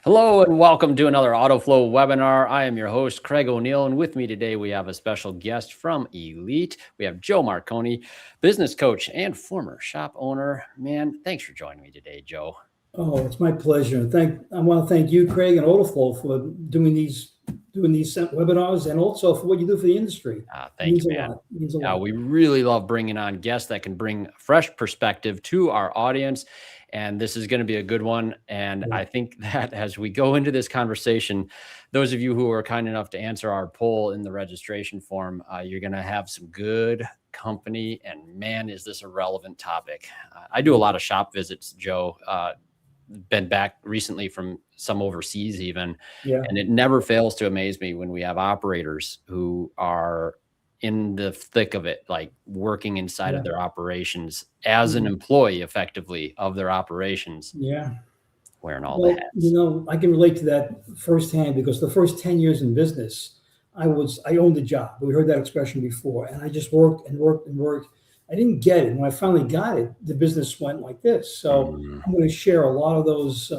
Hello and welcome to another Autoflow webinar. I am your host, Craig O'Neill, and with me today we have a special guest from Elite. We have Joe Marconi, business coach and former shop owner. Man, thanks for joining me today, Joe. Oh, it's my pleasure. I want to thank you, Craig, and Autoflow for doing these webinars, and also for what you do for the industry. Thank you, man. It means a lot. We really love bringing on guests that can bring fresh perspective to our audience. And this is going to be a good one. And I think that as we go into this conversation, those of you who are kind enough to answer our poll in the registration form, you're going to have some good company. And man, is this a relevant topic. I do a lot of shop visits, Joe. Been back recently from some overseas even. And it never fails to amaze me when we have operators who are in the thick of it, like working inside of their operations as an employee effectively of their operations. Wearing all the hats. You know, I can relate to that firsthand because the first 10 years in business, I owned a job. We heard that expression before, and I just worked and worked and worked. I didn't get it. When I finally got it, the business went like this. So I'm going to share a lot of those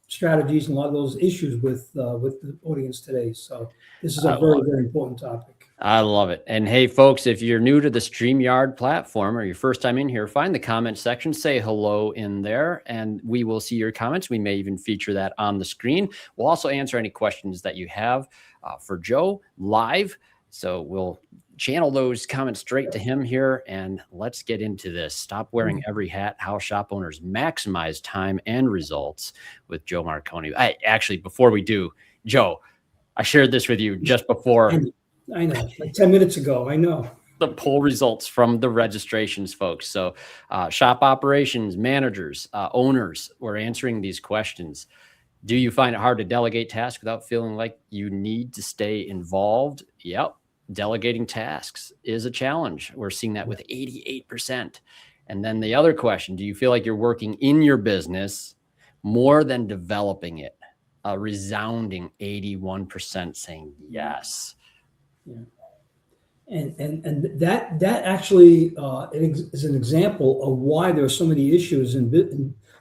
strategies and a lot of those issues with the audience today. So this is a very, very important topic. I love it. And hey, folks, if you're new to the StreamYard platform or your first time in here, find the comment section, say hello in there, and we will see your comments. We may even feature that on the screen. We'll also answer any questions that you have for Joe live. So we'll channel those comments straight to him here, and let's get into this. Stop wearing every hat, how shop owners maximize time and results with Joe Marconi. Before we do, Joe, I shared this with you just before. I know, like 10 minutes ago. I know the poll results from the registrations, folks. So shop operations managers, owners were answering these questions. Do you find it hard to delegate tasks without feeling like you need to stay involved? Yep. Delegating tasks is a challenge. We're seeing that with 88%. And then the other question, do you feel like you're working in your business more than developing it? A resounding 81% saying yes. And that actually is an example of why there are so many issues in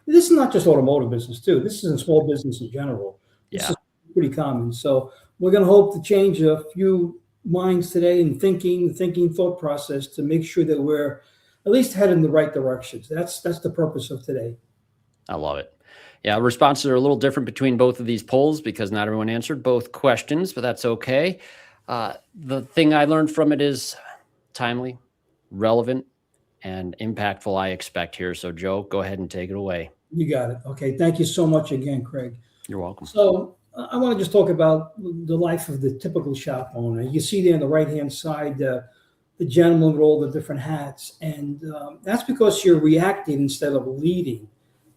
this is not just automotive business too. This is in small business in general. This is pretty common. So we're going to hope to change a few minds today and thinking thought process to make sure that we're at least headed in the right directions. That's the purpose of today. I love it. Yeah, responses are a little different between both of these polls because not everyone answered both questions, but that's okay. The thing I learned from it is timely, relevant, and impactful, I expect here. So Joe, go ahead and take it away. You got it. Okay. Thank you so much again, Craig. You're welcome. So I want to just talk about the life of the typical shop owner. You see there on the right-hand side, the gentleman with all the different hats. And that's because you're reacting instead of leading.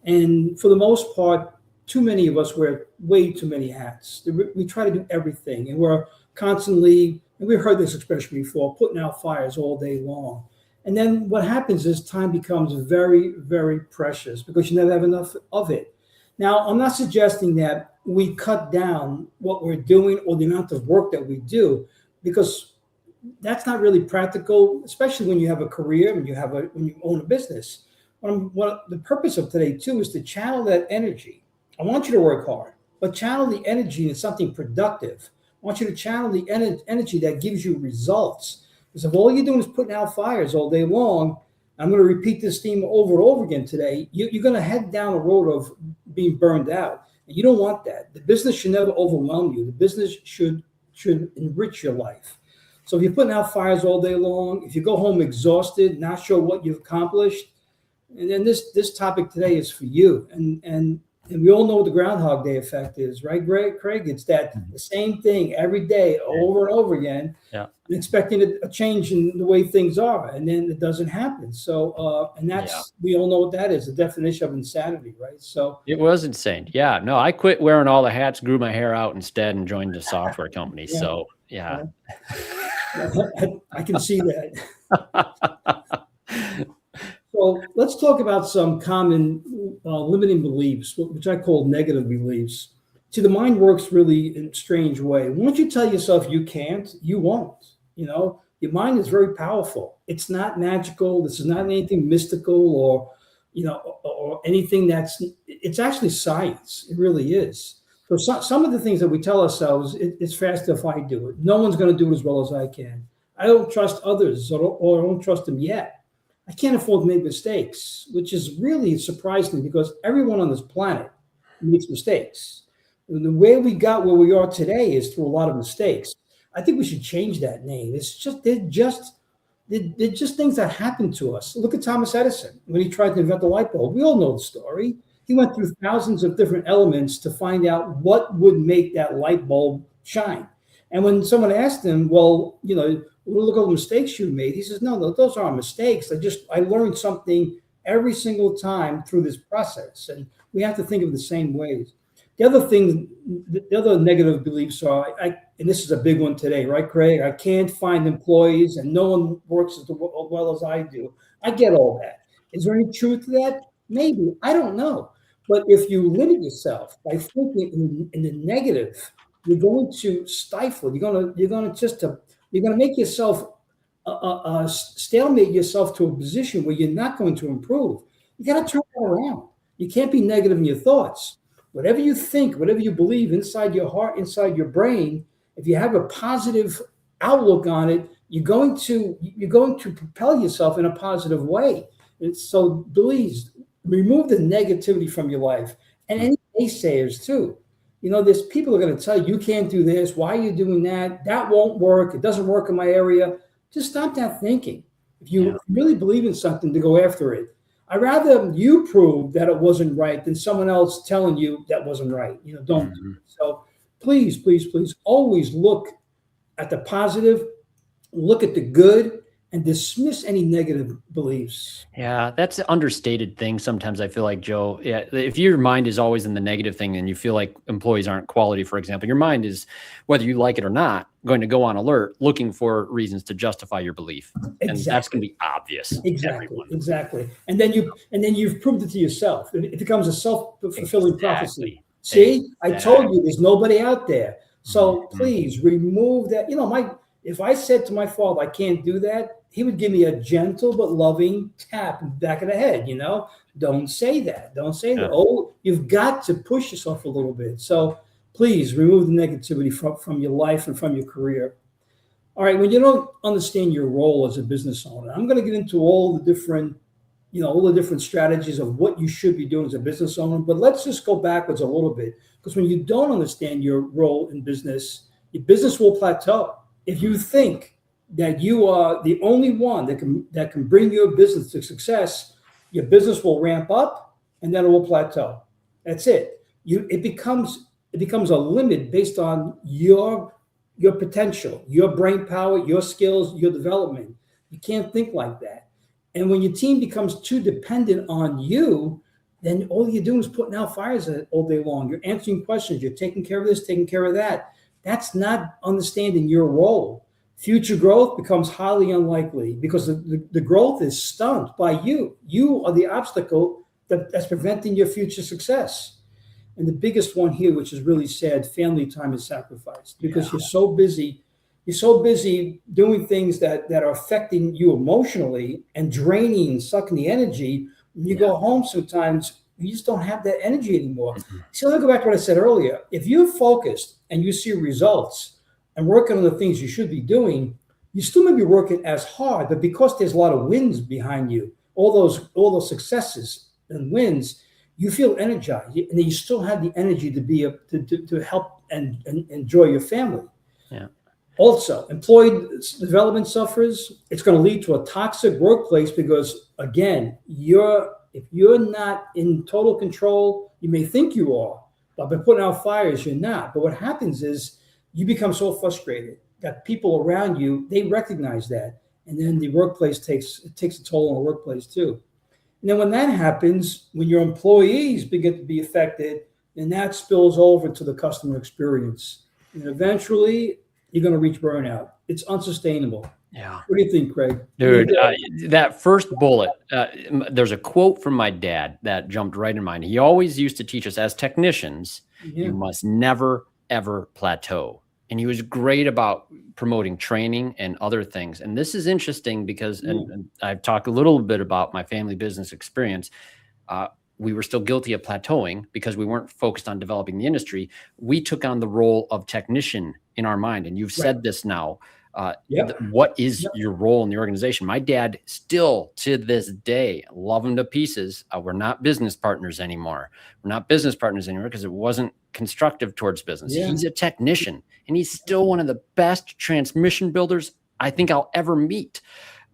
And for the most part, too many of us wear way too many hats. We try to do everything. And we're constantly, and we've heard this expression before, putting out fires all day long. And then what happens is time becomes very, very precious because you never have enough of it. Now, I'm not suggesting that we cut down what we're doing or the amount of work that we do, because that's not really practical, especially when you have a career and when you own a business. What the purpose of today too is to channel that energy. I want you to work hard, but channel the energy into something productive. I want you to channel the energy that gives you results. Because if all you're doing is putting out fires all day long, I'm going to repeat this theme over and over again today, you're going to head down a road of being burned out. And you don't want that. The business should never overwhelm you. The business should enrich your life. So if you're putting out fires all day long, if you go home exhausted, not sure what you've accomplished, and then this topic today is for you. And we all know what the Groundhog Day effect is, right, Craig? It's that the same thing every day over and over again, expecting a change in the way things are, and then it doesn't happen. So, and that's, we all know what that is, the definition of insanity, right? So it was insane. Yeah, no, I quit wearing all the hats, grew my hair out instead, and joined a software company. So, I can see that. So let's talk about some common limiting beliefs, which I call negative beliefs. See, the mind works really in a strange way. Once you tell yourself you can't, you won't. You know, your mind is very powerful. It's not magical. This is not anything mystical or anything it's actually science. It really is. So some of the things that we tell ourselves, it's faster if I do it. No one's going to do it as well as I can. I don't trust others, or I don't trust them yet. I can't afford to make mistakes, which is really surprising because everyone on this planet makes mistakes. And the way we got where we are today is through a lot of mistakes. I think we should change that name. It's just they're just things that happen to us. Look at Thomas Edison when he tried to invent the light bulb. We all know the story. He went through thousands of different elements to find out what would make that light bulb shine. And when someone asked him, well, look at all the mistakes you made, he says, no, those aren't mistakes. I learned something every single time through this process. And we have to think of the same ways. The other negative beliefs are, and this is a big one today, right, Craig? I can't find employees and no one works as well as I do. I get all that. Is there any truth to that? Maybe. I don't know. But if you limit yourself by thinking in the negative, you're going to stifle. You're going to make yourself stalemate yourself to a position where you're not going to improve. You got to turn that around. You can't be negative in your thoughts. Whatever you think, whatever you believe inside your heart, inside your brain, if you have a positive outlook on it, you're going to propel yourself in a positive way. And so please remove the negativity from your life, and any naysayers too. There's people who are going to tell you can't do this. Why are you doing that? That won't work. It doesn't work in my area. Just stop that thinking. If you really believe in something, to go after it. I'd rather you prove that it wasn't right than someone else telling you that wasn't right. Don't do it. So please, please, please always look at the positive, look at the good, and dismiss any negative beliefs. Yeah, that's an understated thing. Sometimes I feel like, Joe, if your mind is always in the negative thing and you feel like employees aren't quality, for example, your mind is, whether you like it or not, going to go on alert, looking for reasons to justify your belief. Exactly. And that's going to be obvious. Exactly. And then you've proved it to yourself. It becomes a self-fulfilling prophecy. See, I told you there's nobody out there. So please remove that. If I said to my father, I can't do that, he would give me a gentle but loving tap in the back of the head. Don't say that. Don't say that. Oh, you've got to push yourself a little bit. So please remove the negativity from your life and from your career. All right. When you don't understand your role as a business owner, I'm going to get into all the different strategies of what you should be doing as a business owner. But let's just go backwards a little bit, because when you don't understand your role in business, your business will plateau. If you think that you are the only one that can bring your business to success, your business will ramp up and then it will plateau. That's it. It becomes a limit based on your potential, your brain power, your skills, your development. You can't think like that. And when your team becomes too dependent on you, then all you're doing is putting out fires all day long. You're answering questions. You're taking care of this, taking care of that. That's not understanding your role. Future growth becomes highly unlikely because the growth is stunned by you. You are the obstacle that's preventing your future success. And the biggest one here, which is really sad, family time is sacrificed because you're so busy. You're so busy doing things that are affecting you emotionally and draining, sucking the energy. When you go home sometimes, you just don't have that energy anymore. So let me go back to what I said earlier. If you're focused and you see results and working on the things you should be doing, you still may be working as hard, but because there's a lot of wins behind you, all those successes and wins, you feel energized, and then you still have the energy to help and enjoy your family. Yeah. Also, employee development suffers. It's going to lead to a toxic workplace because, again, if you're not in total control, you may think you are, but by putting out fires, you're not. But what happens is you become so frustrated that people around you, they recognize that. And then the workplace takes a toll on the workplace too. And then when that happens, when your employees begin to be affected, then that spills over to the customer experience. And eventually you're going to reach burnout. It's unsustainable. Yeah. What do you think, Craig? Dude, that first bullet, there's a quote from my dad that jumped right in mind. He always used to teach us as technicians, you must never, ever plateau. And he was great about promoting training and other things. And this is interesting because, and I've talked a little bit about my family business experience. we were still guilty of plateauing because we weren't focused on developing the industry. We took on the role of technician in our mind. And you've said this now. What is your role in the organization? My dad still to this day, love him to pieces. We're not business partners anymore. We're not business partners anymore because it wasn't constructive towards business. He's a technician and he's still one of the best transmission builders I think I'll ever meet,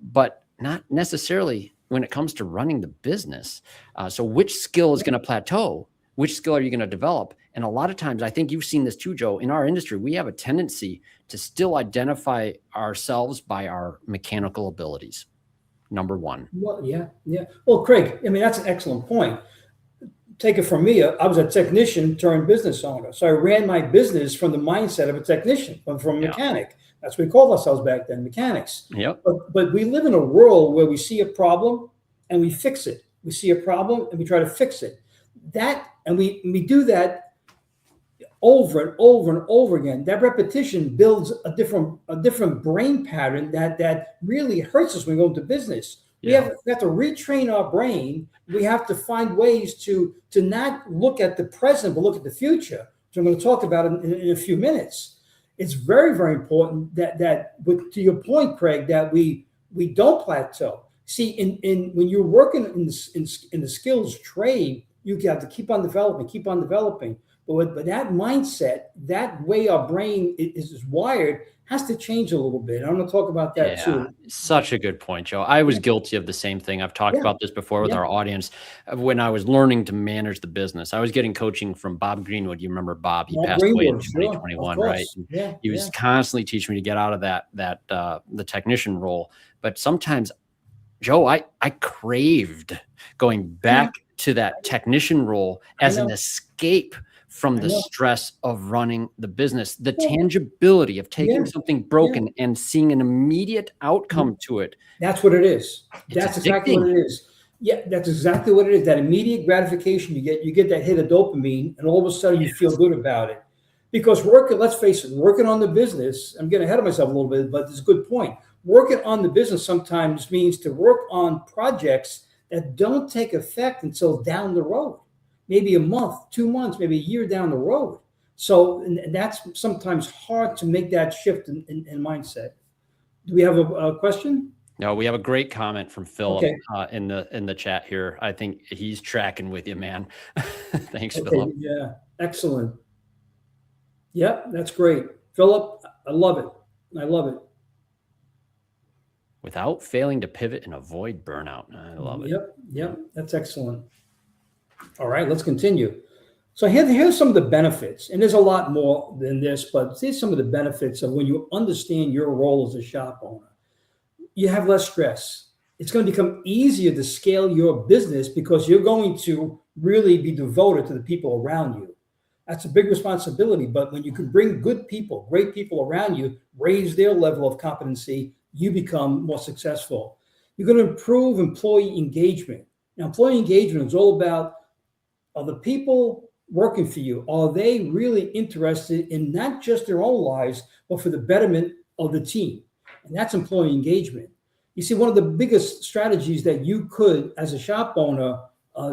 but not necessarily when it comes to running the business. So which skill is going to plateau? Which skill are you going to develop? And a lot of times, I think you've seen this too, Joe, in our industry, we have a tendency to still identify ourselves by our mechanical abilities. Number one. Well, yeah. Well, Craig, I mean, that's an excellent point. Take it from me. I was a technician turned business owner. So I ran my business from the mindset of a technician, from a mechanic. That's what we called ourselves back then, mechanics. But we live in a world where we see a problem and we fix it. We see a problem and we try to fix it. And we do that over and over and over again. That repetition builds a different brain pattern that really hurts us when we go into business. We have to retrain our brain. We have to find ways to not look at the present, but look at the future. So I'm going to talk about it in a few minutes. It's very, very important that to your point, Craig, that we don't plateau. See, when you're working in the skills trade, you have to keep on developing. But that mindset, that way our brain is wired, has to change a little bit. I'm going to talk about that too. Such a good point, Joe. I was guilty of the same thing. I've talked about this before with our audience. When I was learning to manage the business, I was getting coaching from Bob Greenwood. You remember Bob? He passed away in 2021, right? He was constantly teaching me to get out of the technician role. But sometimes, Joe, I craved going back to that technician role as an escape from the stress of running the business, the tangibility of taking something broken and seeing an immediate outcome to it. That's what it is. That's exactly what it is. Yeah, that's exactly what it is. That immediate gratification you get that hit of dopamine, and all of a sudden you feel good about it. Because let's face it, working on the business, I'm getting ahead of myself a little bit, but it's a good point. Working on the business sometimes means to work on projects that don't take effect until down the road. Maybe a month, 2 months, maybe a year down the road. So that's sometimes hard to make that shift in mindset. Do we have a question? No, we have a great comment from Philip in the chat here. I think he's tracking with you, man. Thanks, Philip. Yeah, excellent. Yep, that's great. Philip, I love it. Without failing to pivot and avoid burnout. I love it. Yep, that's excellent. All right, let's continue. So here's some of the benefits, and there's a lot more than this, but here's some of the benefits of when you understand your role as a shop owner. You have less stress. It's going to become easier to scale your business because you're going to really be devoted to the people around you. That's a big responsibility, but when you can bring good people, great people around you, raise their level of competency, you become more successful. You're going to improve employee engagement. Now, employee engagement is all about, are the people working for you, are they really interested in not just their own lives, but for the betterment of the team? And that's employee engagement. You see, one of the biggest strategies that you could, as a shop owner,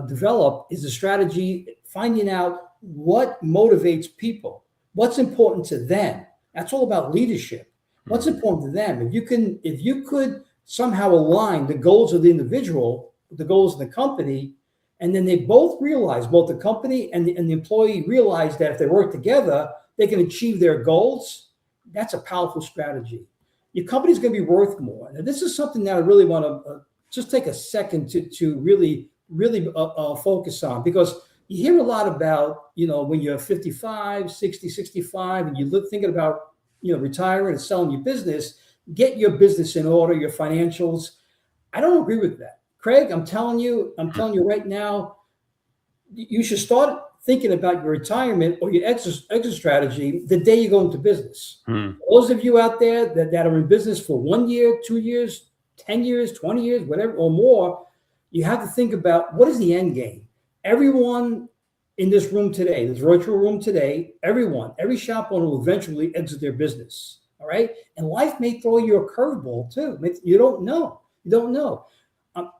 develop is a strategy finding out what motivates people, what's important to them. That's all about leadership. What's important to them? If you could somehow align the goals of the individual with the goals of the company, and then they both realize, both the company and the employee realize that if they work together, they can achieve their goals. That's a powerful strategy. Your company's going to be worth more. Now, this is something that I really want to just take a second to really focus on, because you hear a lot about, when you're 55, 60, 65, and you're thinking about, retiring and selling your business, get your business in order, your financials. I don't agree with that. Craig, I'm telling you right now, you should start thinking about your retirement or your exit strategy the day you go into business. Those of you out there that are in business for 1 year, 2 years, 10 years, 20 years, whatever, or more, you have to think about, what is the end game? Everyone in this room today, this virtual room today, every shop owner will eventually exit their business. All right. And life may throw you a curveball too. You don't know.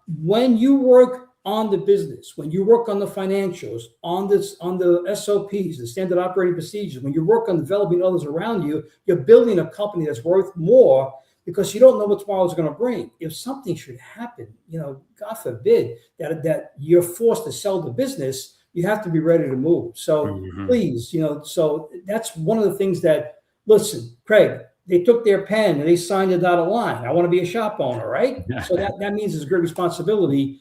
When you work on the business, when you work on the financials, on the SOPs, the standard operating procedures, when you work on developing others around you, you're building a company that's worth more because you don't know what tomorrow's going to bring. If something should happen, God forbid that you're forced to sell the business, you have to be ready to move. So please, so that's one of the things that, listen, Craig, they took their pen and they signed the dotted line. I want to be a shop owner, right? So that means it's a great responsibility.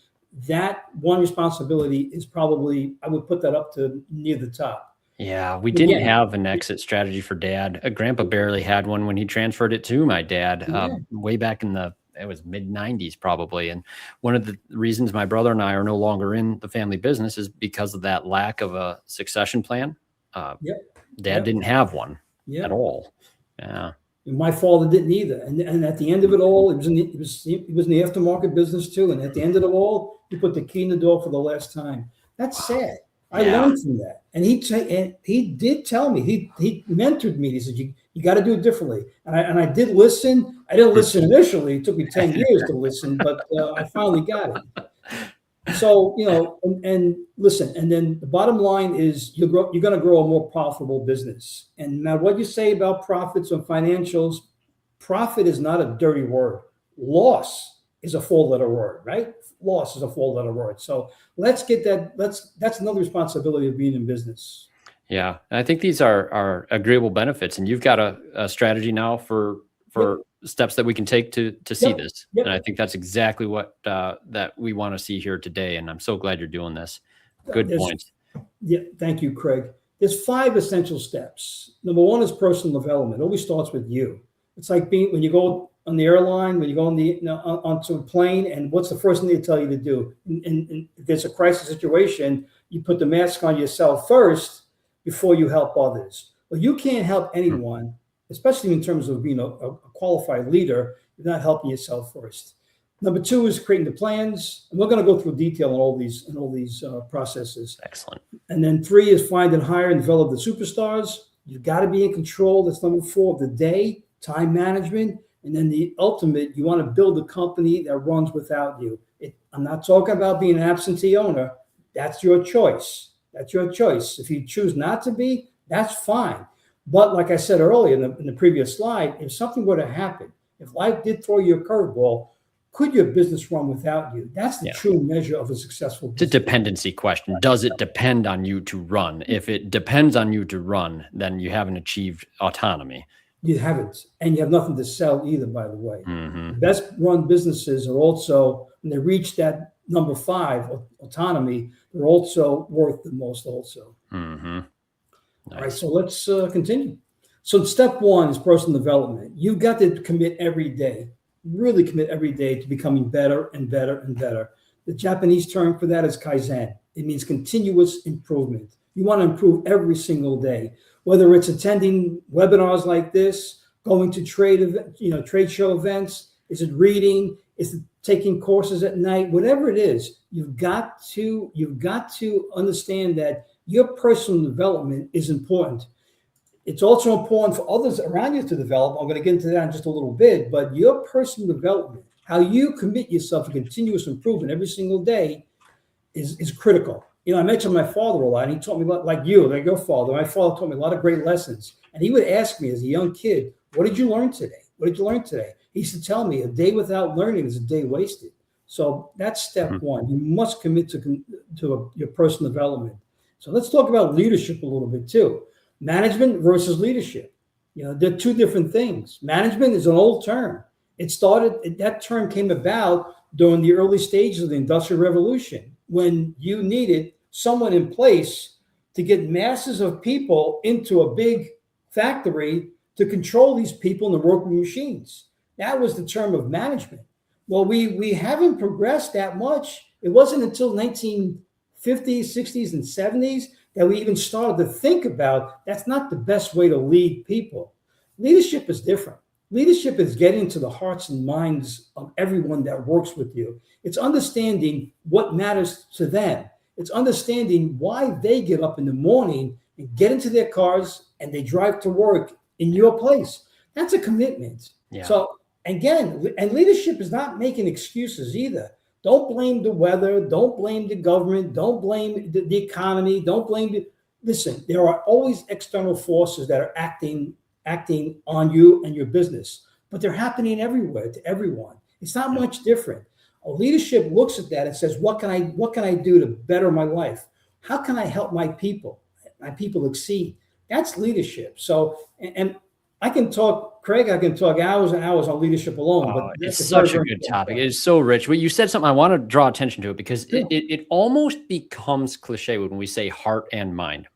That one responsibility is probably, I would put that up to near the top. Yeah, we didn't have an exit strategy for Dad. Grandpa barely had one when he transferred it to my dad, way back in it was mid-90s probably. And one of the reasons my brother and I are no longer in the family business is because of that lack of a succession plan. Dad didn't have one at all. Yeah. And my father didn't either. And at the end of it all, he was in the aftermarket business too. And at the end of it all, he put the key in the door for the last time. That's sad. I learned from that. And he did tell me, he mentored me. He said, you got to do it differently. And I did listen. I didn't listen initially. It took me 10 years to listen, but I finally got it. So, and listen, and then the bottom line is you're going to grow a more profitable business. And now what you say about profits or financials, profit is not a dirty word. Loss is a 4-letter word, right? Loss is a 4-letter word. So let's get that. That's another responsibility of being in business. Yeah. I think these are agreeable benefits, and you've got a strategy now for steps that we can take to see this. And I think that's exactly what that we want to see here today. And I'm so glad you're doing this. Good points. Yeah. Thank you, Craig. There's 5 essential steps. Number 1 is personal development. It always starts with you. It's like when you go on the airline, when you go onto a plane, and what's the first thing they tell you to do? And if there's a crisis situation, you put the mask on yourself first before you help others. Well, you can't help anyone, especially in terms of being a qualified leader, you're not helping yourself first. Number 2 is creating the plans. And we're going to go through detail in all these processes. Excellent. And then 3 is find and hire and develop the superstars. You've got to be in control. That's number 4 of the day, time management. And then the ultimate, you want to build a company that runs without you. I'm not talking about being an absentee owner. That's your choice. That's your choice. If you choose not to be, that's fine. But like I said earlier in the previous slide, if something were to happen, if life did throw you a curveball, could your business run without you? That's the true measure of a successful business. It's a dependency question. Does it depend on you to run? If it depends on you to run, then you haven't achieved autonomy. You haven't. And you have nothing to sell either, by the way. The best run businesses are also, when they reach that number 5, autonomy, they're also worth the most also. Nice. All right, so let's continue. So step 1 is personal development. You've got to commit every day, really commit every day to becoming better and better and better. The Japanese term for that is Kaizen. It means continuous improvement. You want to improve every single day, whether it's attending webinars like this, going to trade show events, is it reading, is it taking courses at night, whatever it is, you've got to understand that your personal development is important. It's also important for others around you to develop. I'm going to get into that in just a little bit, but your personal development, how you commit yourself to continuous improvement every single day is critical. I mentioned my father a lot, and he taught me a lot, like your father. My father taught me a lot of great lessons. And he would ask me as a young kid, what did you learn today? What did you learn today? He used to tell me a day without learning is a day wasted. So that's step 1. You must commit to your personal development. So let's talk about leadership a little bit too. Management versus leadership. They're 2 different things. Management is an old term. That term came about during the early stages of the Industrial Revolution, when you needed someone in place to get masses of people into a big factory to control these people and the working machines. That was the term of management. Well, we haven't progressed that much. It wasn't until 1950s, 60s, and 70s that we even started to think about that's not the best way to lead people. Leadership is different. Leadership is getting to the hearts and minds of everyone that works with you. It's understanding what matters to them. It's understanding why they get up in the morning and get into their cars and they drive to work in your place. That's a commitment. Yeah. So again, and leadership is not making excuses either. Don't blame the weather. Don't blame the government. Don't blame the economy. Don't blame the, listen, there are always external forces that are acting on you and your business, but they're happening everywhere to everyone. It's not much different. A leadership looks at that and says, what can I do to better my life? How can I help my people exceed? That's leadership. So, and I can talk, Craig, I can talk hours and hours on leadership alone. Oh, But it's such a good topic. It is so rich. But you said something, I want to draw attention to it because it almost becomes cliche when we say heart and mind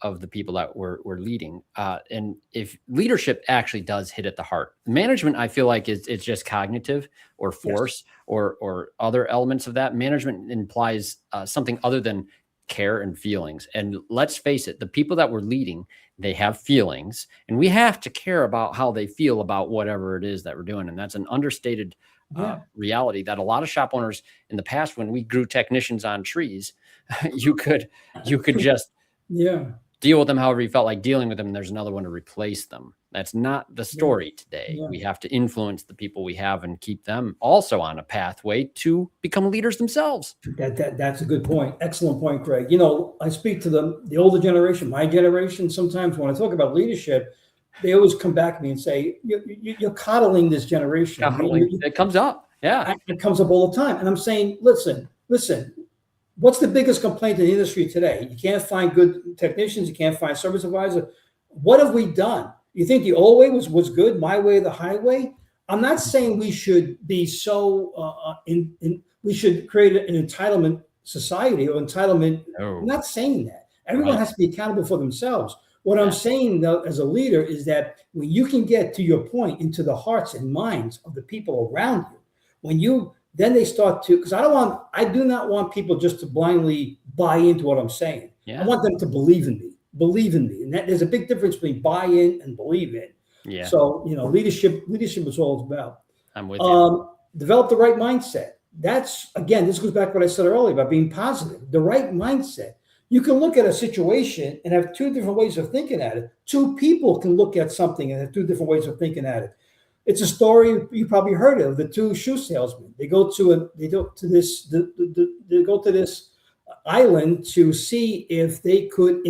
of the people that we're leading. And if leadership actually does hit at the heart, management, I feel like it's just cognitive or force or other elements of that. Management implies something other than care and feelings. And let's face it, the people that we're leading, they have feelings, and we have to care about how they feel about whatever it is that we're doing. And that's an understated reality that a lot of shop owners in the past, when we grew technicians on trees, you could just deal with them however you felt like dealing with them. And there's another one to replace them. That's not the story today. We have to influence the people we have and keep them also on a pathway to become leaders themselves. That's a good point. Excellent point, Craig. You know, I speak to the older generation, my generation. Sometimes when I talk about leadership, they always come back to me and say, you're coddling this generation. It comes up. Yeah. It comes up all the time. And I'm saying, listen, what's the biggest complaint in the industry today? You can't find good technicians. You can't find service advisors. What have we done? You think the old way was good, my way or the highway? I'm not saying we should be so we should create an entitlement society or entitlement. No. I'm not saying that. Everyone has to be accountable for themselves. What I'm saying, though, as a leader, is that when you can get, to your point, into the hearts and minds of the people around you, then they start to, because I do not want people just to blindly buy into what I'm saying. I want them to believe in me. And there's a big difference between buy in and believe in. Yeah. So, you know, leadership is all it's about. I'm with you. Develop the right mindset. That's, again, this goes back to what I said earlier about being positive. The right mindset. You can look at a situation and have two different ways of thinking at it. Two people can look at something and have two different ways of thinking at it. It's a story you probably heard of, the two shoe salesmen. They go to this island to see if they could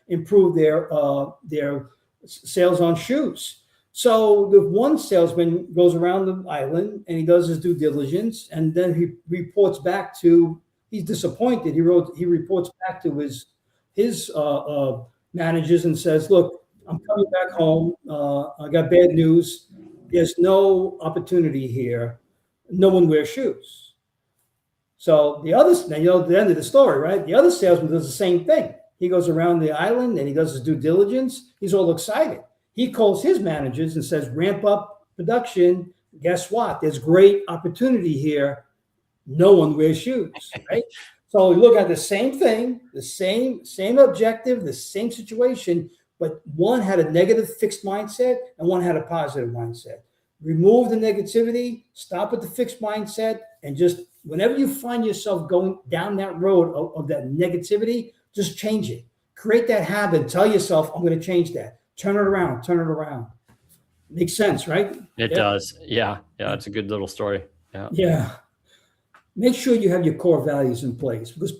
improve their sales on shoes. So the one salesman goes around the island and he does his due diligence, and then he reports back to, he's disappointed. He reports back to his managers and says, look, I'm coming back home. I got bad news. There's no opportunity here. No one wears shoes. So the others, now you know the end of the story, right? The other salesman does the same thing. He goes around the island and he does his due diligence. He's all excited. He calls his managers and says, ramp up production. Guess what? There's great opportunity here. No one wears shoes, right? So we look at the same thing, the same objective, the same situation, but one had a negative fixed mindset and one had a positive mindset. Remove the negativity, stop at the fixed mindset, and just whenever you find yourself going down that road of that negativity, just change it. Create that habit. Tell yourself, I'm going to change that. Turn it around. Makes sense, right? It does. Yeah. It's a good little story. Yeah. Make sure you have your core values in place, because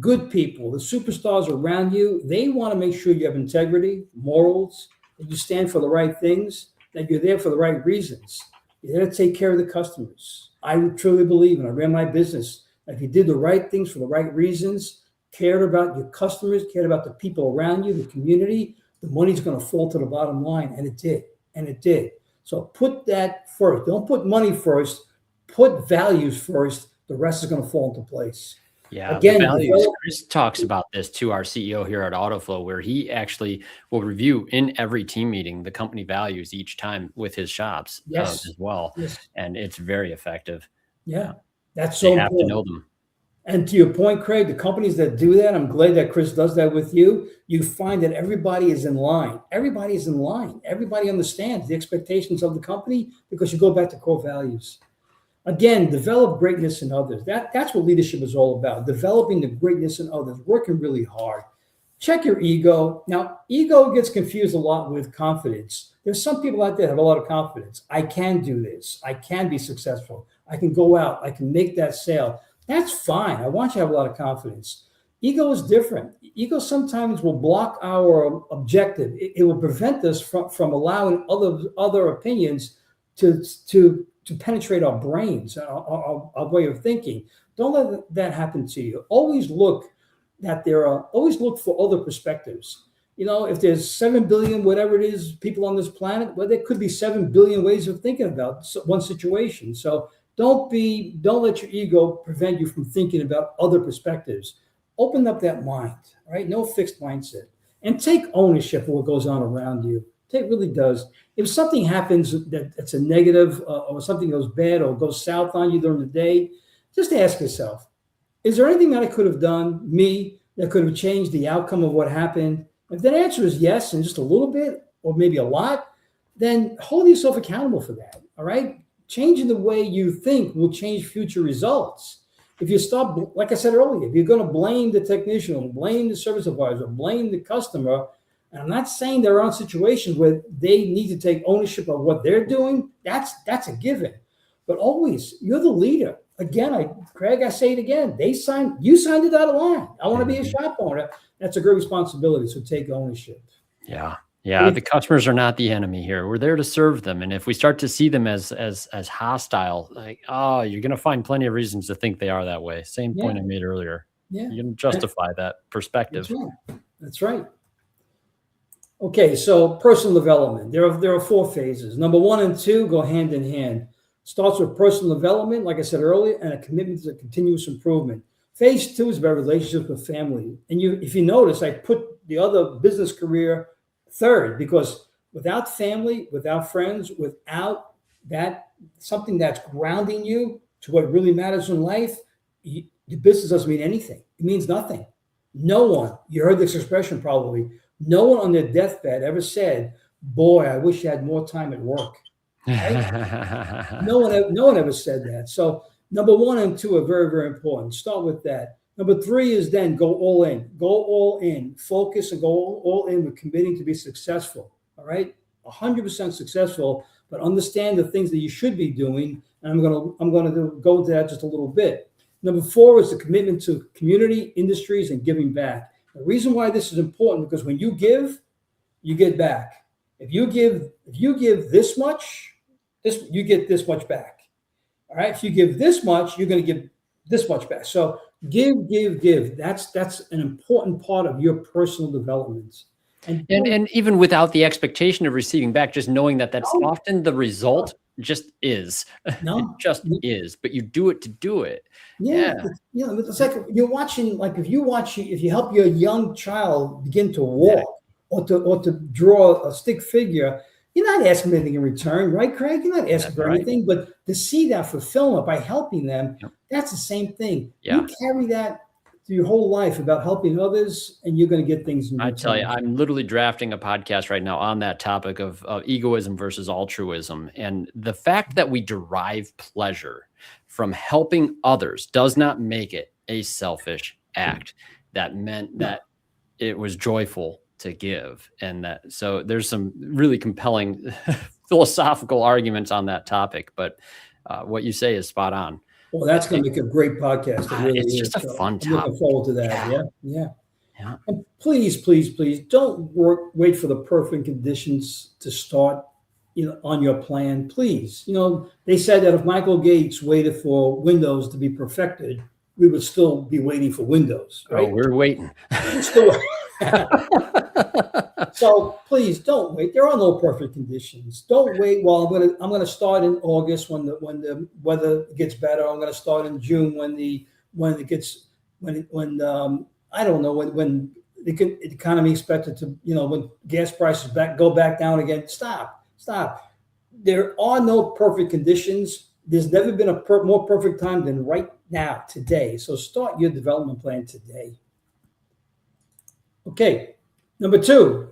good people, the superstars around you, they want to make sure you have integrity, morals, that you stand for the right things, that you're there for the right reasons. You're there to take care of the customers. I truly believe, and I ran my business, if you did the right things for the right reasons, cared about your customers, cared about the people around you, the community, the money's going to fall to the bottom line. And it did. So put that first. Don't put money first. Put values first. The rest is going to fall into place. Yeah. Again, values. Chris talks about this to our CEO here at Autoflow, where he actually will review in every team meeting the company values each time with his shops as well. Yes. And it's very effective. Yeah. That's so important. You have to know them. And to your point, Craig, the companies that do that, I'm glad that Chris does that with you. You find that everybody is in line. Everybody is in line. Everybody understands the expectations of the company because you go back to core values. Again, develop greatness in others. That's what leadership is all about. Developing the greatness in others, working really hard. check your ego. Now, ego gets confused a lot with confidence. There's some people out there that have a lot of confidence. I can do this. I can be successful. I can go out. I can make that sale. That's fine. I want you to have a lot of confidence. Ego is different. Ego sometimes will block our objective. It will prevent us from allowing other opinions to penetrate our brains, our way of thinking. Don't let that happen to you. Always look for other perspectives. You know, if there's 7 billion, whatever it is, people on this planet, well, there could be 7 billion ways of thinking about one situation. So don't let your ego prevent you from thinking about other perspectives. Open up that mind, right? No fixed mindset, and take ownership of what goes on around you. It really does. If something happens that's a negative or something goes bad or goes south on you during the day, just ask yourself, is there anything that I could have done, that could have changed the outcome of what happened? If that answer is yes, and just a little bit, or maybe a lot, then hold yourself accountable for that, all right? Changing the way you think will change future results. If you stop, like I said earlier, if you're going to blame the technician, or blame the service advisor, or blame the customer, and I'm not saying there aren't situations where they need to take ownership of what they're doing. That's a given. But always, you're the leader. Again, Craig, I say it again. You signed the dotted line. I want to be a shop owner. That's a great responsibility. So take ownership. Yeah. Yeah. The customers are not the enemy here. We're there to serve them. And if we start to see them as hostile, like, oh, you're going to find plenty of reasons to think they are that way. Same point I made earlier. Yeah. You can justify that perspective. That's right. Okay. So personal development, there are 4 phases. Number 1 and 2 go hand in hand. Starts with personal development, like I said earlier, and a commitment to continuous improvement. Phase 2 is about relationships with family. And if you notice, I put the other business career third, because without family, without friends, without that, something that's grounding you to what really matters in life, your business doesn't mean anything. It means nothing. No one, you heard this expression probably, no one on their deathbed ever said, boy, I wish I had more time at work. Right? No one ever said that. So number 1 and 2 are very, very important. Start with that. Number 3 is then go all in. Go all in. Focus and go all in with committing to be successful. All right, 100% successful. But understand the things that you should be doing. And I'm gonna go into that just a little bit. Number 4 is the commitment to community, industries, and giving back. The reason why this is important, because when you give, you get back. If you give this much, you get this much back. All right. If you give this much, you're going to give this much back. So give. That's an important part of your personal development. And even without the expectation of receiving back, just knowing that that's often the result just is. It just is. But you do it to do it. Yeah. It's like you're watching. Like if you help your young child begin to walk or to draw a stick figure. You're not asking anything in return, right, Craig? You're not asking for anything, but to see that fulfillment by helping them, that's the same thing. Yeah. You carry that through your whole life about helping others, and you're going to get things in return. I tell you, I'm literally drafting a podcast right now on that topic of egoism versus altruism. And the fact that we derive pleasure from helping others does not make it a selfish act. That meant that it was joyful to give. And so there's some really compelling philosophical arguments on that topic, but what you say is spot on. Well, that's going to make a great podcast. It really it's just a fun topic. Looking forward to that. Yeah. And please don't wait for the perfect conditions to start, on your plan. Please, they said that if Michael Gates waited for Windows to be perfected, we would still be waiting for Windows. Right? Oh, we're waiting. So please don't wait. There are no perfect conditions. Don't wait. Well, I'm gonna start in August when the weather gets better. I'm gonna start in June when the economy is expected to, when gas prices go back down again. Stop. There are no perfect conditions. There's never been a more perfect time than right now, today. So start your development plan today. Okay. Number 2,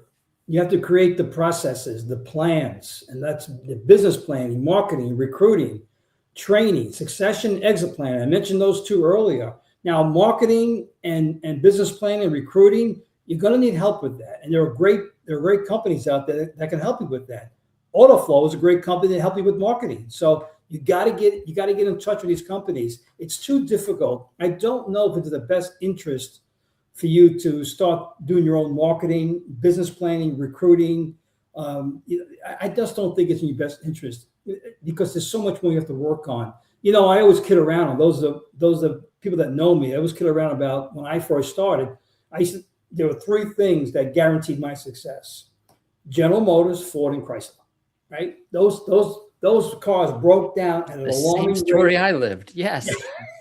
you have to create the processes, the plans, and that's the business planning, marketing, recruiting, training, succession, exit plan. I mentioned those 2 earlier. Now, marketing and business planning and recruiting, you're going to need help with that. And there are great companies out there that can help you with that. Autoflow is a great company that help you with marketing. So you got to get in touch with these companies. It's too difficult. I don't know if it's the best interest for you to start doing your own marketing, business planning, recruiting. I just don't think it's in your best interest because there's so much more you have to work on. I always kid around. Those are people that know me. I always kid around about when I first started. There were three things that guaranteed my success: General Motors, Ford, and Chrysler. Right? Those cars broke down at an alarming same story rate. I lived. Yes.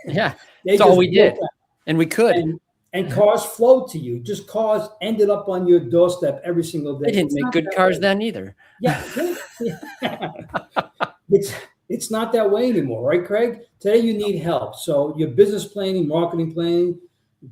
Yeah. They That's all we did. down. And we could. And cars flowed to you. Just cars ended up on your doorstep every single day. They didn't make good cars then either. Yeah. It's not that way anymore, right, Craig? Today you need help. So your business planning, marketing planning,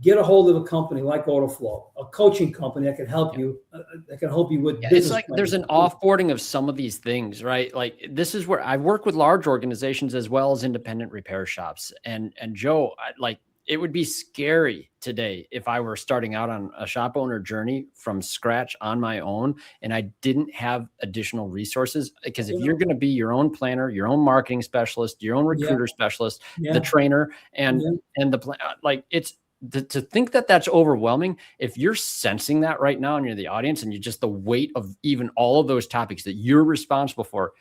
get a hold of a company like Autoflow, a coaching company that can help you. With business. It's like planning. there's an offboarding of some of these things, right? Like this is where I work with large organizations as well as independent repair shops. And Joe, it would be scary today if I were starting out on a shop owner journey from scratch on my own and I didn't have additional resources. Because if you're going to be your own planner, your own marketing specialist, your own recruiter specialist, the trainer, and the plan, it's to think that that's overwhelming. If you're sensing that right now and you're the audience and you just the weight of even all of those topics that you're responsible for,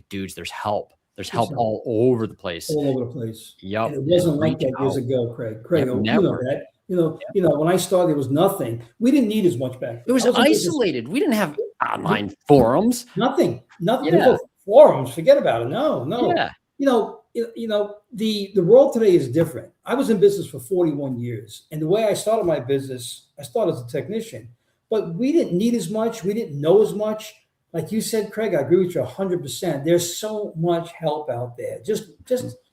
dudes, there's help. There's help all over the place. All over the place. Yep. And it wasn't like that years ago, Craig. Craig, you know that. When I started, there was nothing. We didn't need as much back then. It was isolated. We didn't have online forums. Nothing. There was no forums. Forget about it. No. Yeah. The world today is different. I was in business for 41 years. And the way I started my business, I started as a technician. But we didn't need as much. We didn't know as much. Like you said, Craig, I agree with you 100%. There's so much help out there. Just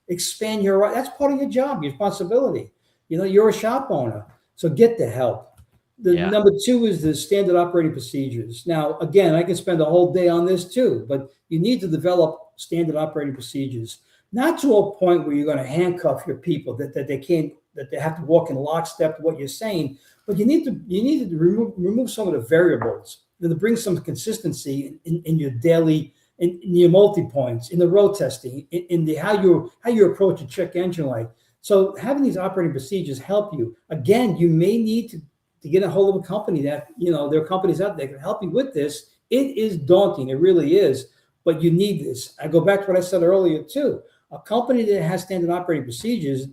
expand that's part of your job, your responsibility. You're a shop owner, so get the help. Number two is the standard operating procedures. Now, again, I can spend a whole day on this too, but you need to develop standard operating procedures, not to a point where you're going to handcuff your people that they have to walk in lockstep to what you're saying, but you need to remove some of the variables to bring some consistency in your daily, in your multi-points, in the road testing, in how you approach a check engine light. So having these operating procedures help you. Again, you may need to get a hold of a company that, there are companies out there that can help you with this. It is daunting. It really is. But you need this. I go back to what I said earlier too. A company that has standard operating procedures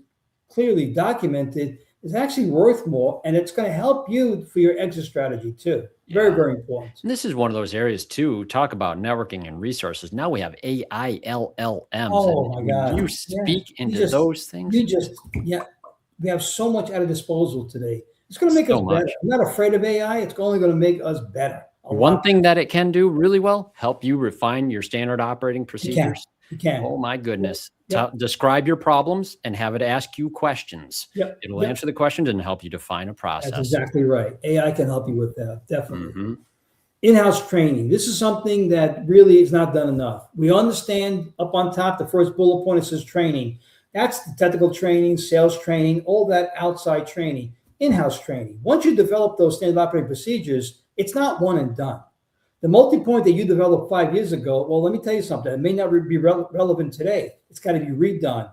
clearly documented is actually worth more, and it's going to help you for your exit strategy too. Very, very important. And this is one of those areas too. Talk about networking and resources. Now we have AI, LLMs. Oh my God! You speak into those things. We have so much at our disposal today. It's going to make us better. I'm not afraid of AI. It's only going to make us better. One thing that it can do really well, help you refine your standard operating procedures. You can. Oh my goodness. Describe your problems and have it ask you questions. It'll answer the questions and help you define a process. That's exactly right. AI can help you with that. Definitely. In-house training. This is something that really is not done enough. We understand up on top, the first bullet point, it says training. That's the technical training, sales training, all that outside training. In-house training. Once you develop those standard operating procedures, it's not one and done. The multi-point that you developed 5 years ago, well, let me tell you something. It may not be relevant today. It's got to be redone.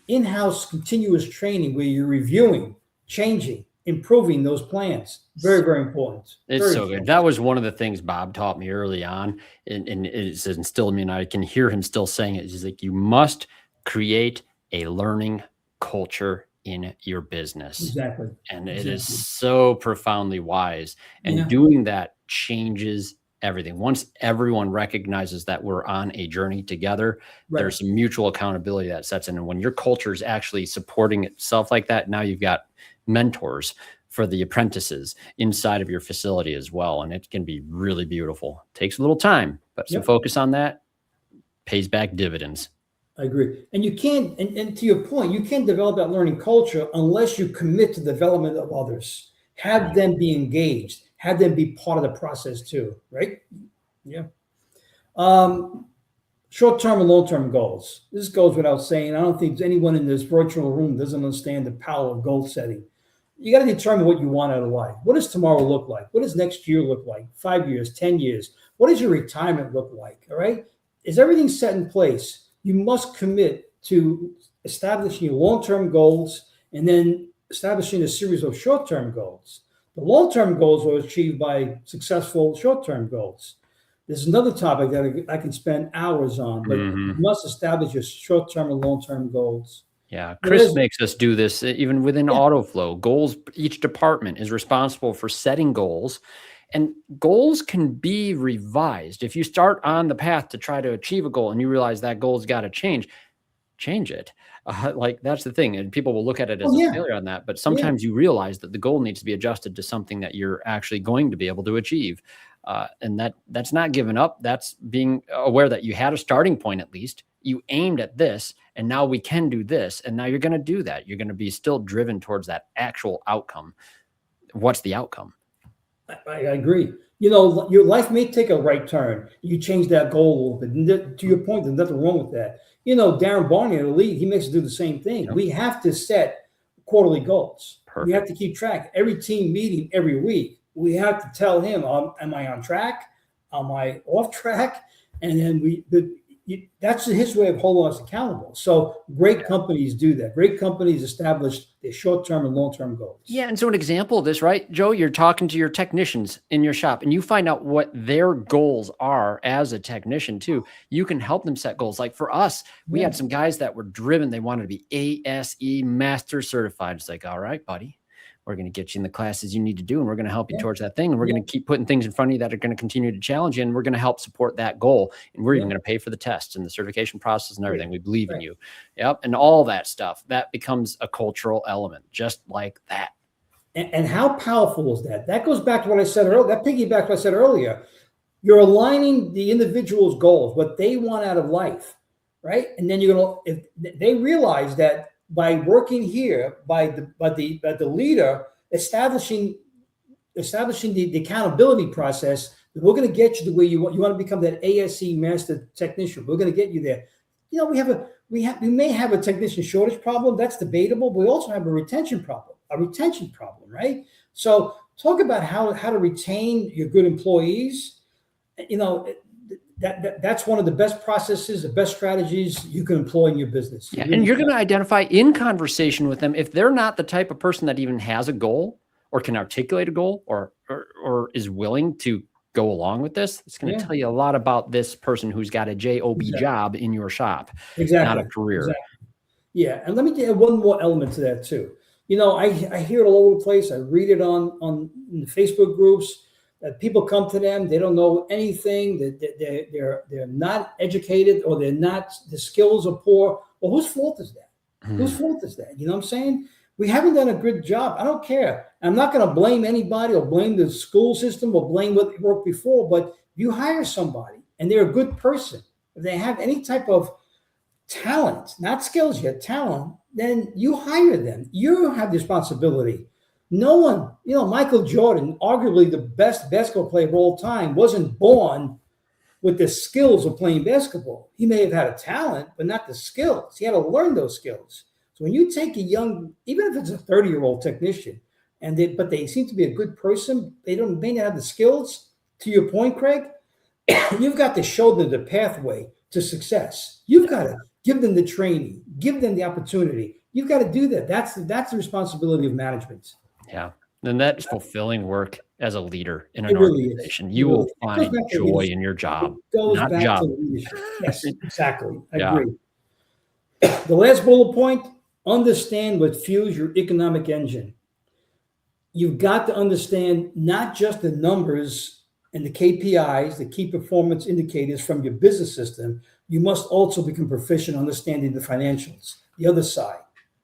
In-house continuous training where you're reviewing, changing, improving those plans. Very, very important. It's so good. That was one of the things Bob taught me early on. And it's instilled in me, and I can hear him still saying it. He's like, you must create a learning culture in your business. Exactly. And it is so profoundly wise. And doing that changes everything. Once everyone recognizes that we're on a journey together, there's some mutual accountability that sets in. And when your culture is actually supporting itself like that, now you've got mentors for the apprentices inside of your facility as well. And it can be really beautiful. Takes a little time, but some focus on that pays back dividends. I agree. And you can't, and to your point, you can't develop that learning culture unless you commit to the development of others. Have them be engaged. Have them be part of the process too, right? Yeah. Short-term and long-term goals. This goes without saying. I don't think anyone in this virtual room doesn't understand the power of goal setting. you got to determine what you want out of life. What does tomorrow look like? What does next year look like? 5 years, 10 years? What does your retirement look like? All right. Is everything set in place? You must commit to establishing your long-term goals and then establishing a series of short-term goals. The long-term goals are achieved by successful short-term goals. There's another topic that I can spend hours on, but you must establish your short-term and long-term goals. Yeah, Chris makes us do this even within Autoflow. Goals, each department is responsible for setting goals, and goals can be revised. If you start on the path to try to achieve a goal and you realize that goal's got to change it. Like that's the thing. And people will look at it as a failure on that. But sometimes you realize that the goal needs to be adjusted to something that you're actually going to be able to achieve. And that's not giving up. That's being aware that you had a starting point, at least. You aimed at this, and now we can do this. And now you're going to do that. You're going to be still driven towards that actual outcome. What's the outcome? I agree. You know, your life may take a right turn. You change that goal a little bit. And to your point, there's nothing wrong with that. You know, Darren Barney, the lead, he makes us do the same thing. Yep. We have to set quarterly goals. Perfect. We have to keep track. Every team meeting every week, we have to tell him, am I on track? Am I off track? And then that's his way of holding us accountable. So great companies do that. Great companies establish their short-term and long-term goals. Yeah. And so an example of this, right, Joe, you're talking to your technicians in your shop and you find out what their goals are as a technician too. You can help them set goals. Like for us, we had some guys that were driven. They wanted to be ASE master certified. It's like, all right, buddy, we're going to get you in the classes you need to do, and we're going to help you towards that thing. And we're going to keep putting things in front of you that are going to continue to challenge you. And we're going to help support that goal. And we're even going to pay for the tests and the certification process and everything. We believe in you. Yep. And all that stuff, that becomes a cultural element, just like that. And how powerful is that? That goes back to what I said earlier. That piggybacks what I said earlier. You're aligning the individual's goals, what they want out of life, right? And then if they realize that by working here, by the leader establishing the accountability process, we're going to get you the way you want. You want to become that ASE master technician. We're going to get you there. You know, we may have a technician shortage problem. That's debatable. But we also have a retention problem, right? So talk about how to retain your good employees. You know, that's one of the best processes, the best strategies you can employ in your business. Yeah, and you're going to identify in conversation with them if they're not the type of person that even has a goal or can articulate a goal or is willing to go along with this. It's going to tell you a lot about this person who's got a job job in your shop, not a career. Exactly. Yeah, and let me add one more element to that too. You know, I hear it all over the place. I read it on in the Facebook groups. That people come to them, they don't know anything, that they're not educated, or the skills are poor. Well, whose fault is that? Whose fault is that? You know what I'm saying? We haven't done a good job. I don't care. I'm not going to blame anybody or blame the school system or blame what worked before, but you hire somebody and they're a good person. If they have any type of talent, not skills yet, talent, then you hire them. You have the responsibility. No one, you know, Michael Jordan, arguably the best basketball player of all time, wasn't born with the skills of playing basketball. He may have had a talent, but not the skills. He had to learn those skills. So when you take a young, even if it's a 30-year-old technician, but they seem to be a good person, may not have the skills. To your point, Craig, you've got to show them the pathway to success. You've got to give them the training, give them the opportunity. You've got to do that. That's the responsibility of management. Yeah. And that's fulfilling work as a leader in an organization. You will find joy in your job, not job. Yes, exactly. I agree. The last bullet point, understand what fuels your economic engine. You've got to understand not just the numbers and the KPIs, the key performance indicators from your business system. You must also become proficient understanding the financials, the other side,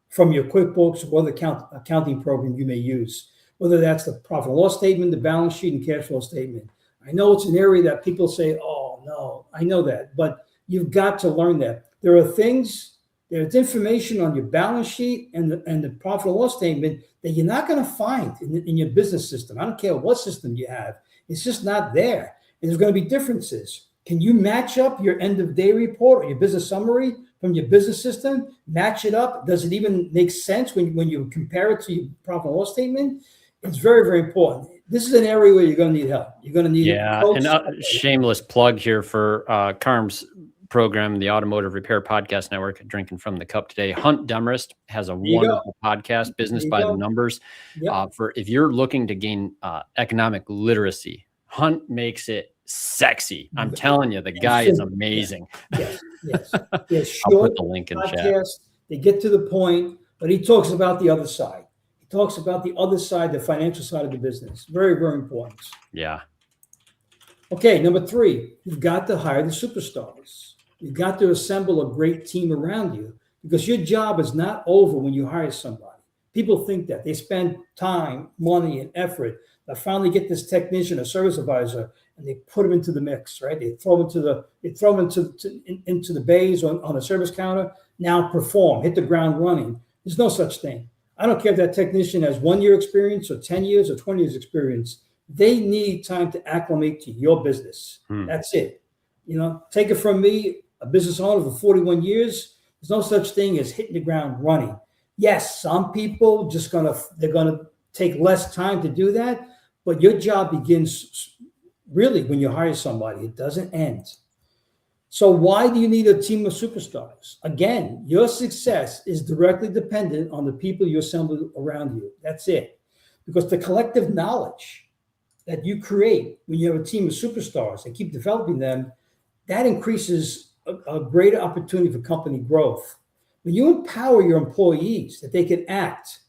from your QuickBooks or other accounting program you may use, whether that's the profit and loss statement, the balance sheet, and cash flow statement. I know it's an area that people say, oh, no, I know that, but you've got to learn that. There's information on your balance sheet and the profit and loss statement that you're not going to find in your business system. I don't care what system you have. It's just not there. And there's going to be differences. Can you match up your end of day report or your business summary from your business system, match it up. Does it even make sense when you compare it to your profit and loss statement? It's very, very important. This is an area where you're going to need help. You're going to need a coach. And shameless plug here for Carm's program, the Automotive Repair Podcast Network, Drinking from the Cup today. Hunt Demarest has a wonderful podcast, Business by the Numbers. For if you're looking to gain economic literacy, Hunt makes it sexy. I'm telling you, the guy is amazing. Yes. I'll put the link in chat. They get to the point, but he talks about the other side. He talks about the other side, the financial side of the business. Very, very important. Yeah. Okay, number 3, you've got to hire the superstars. You've got to assemble a great team around you, because your job is not over when you hire somebody. People think that. They spend time, money, and effort to finally get this technician or service advisor, and they put them into the mix, right? They throw them into the bays on a service counter. Now perform, hit the ground running. There's no such thing. I don't care if that technician has 1 year experience or 10 years or 20 years experience. They need time to acclimate to your business. That's it. Take it from me, a business owner for 41 years. There's no such thing as hitting the ground running. Yes, some people they're gonna take less time to do that, but your job begins really when you hire somebody. It doesn't end. So why do you need a team of superstars? Again, your success is directly dependent on the people you assemble around you. That's it. Because the collective knowledge that you create when you have a team of superstars and keep developing them, that increases a greater opportunity for company growth. When you empower your employees that they can act,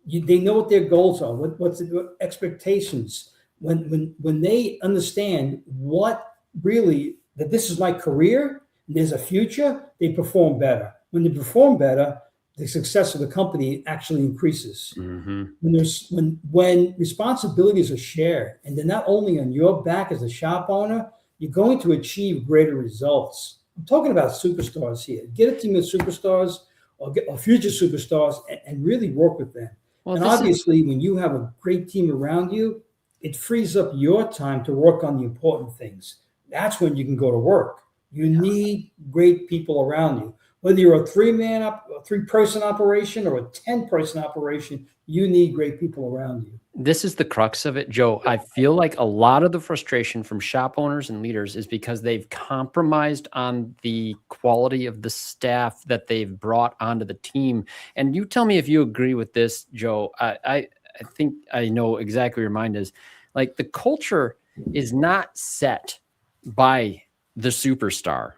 they know what their goals are, what's the expectations. When they understand what really, that this is my career, and there's a future, they perform better. When they perform better, the success of the company actually increases. When responsibilities are shared, and they're not only on your back as a shop owner, you're going to achieve greater results. I'm talking about superstars here. Get a team of superstars or future superstars and really work with them. And obviously, when you have a great team around you, it frees up your time to work on the important things. That's when you can go to work. You need great people around you. Whether you're a 3-person operation or a 10-person operation, you need great people around you. This is the crux of it, Joe. I feel like a lot of the frustration from shop owners and leaders is because they've compromised on the quality of the staff that they've brought onto the team. And you tell me if you agree with this, Joe. I think I know exactly what your mind is. Like, the culture is not set by the superstar.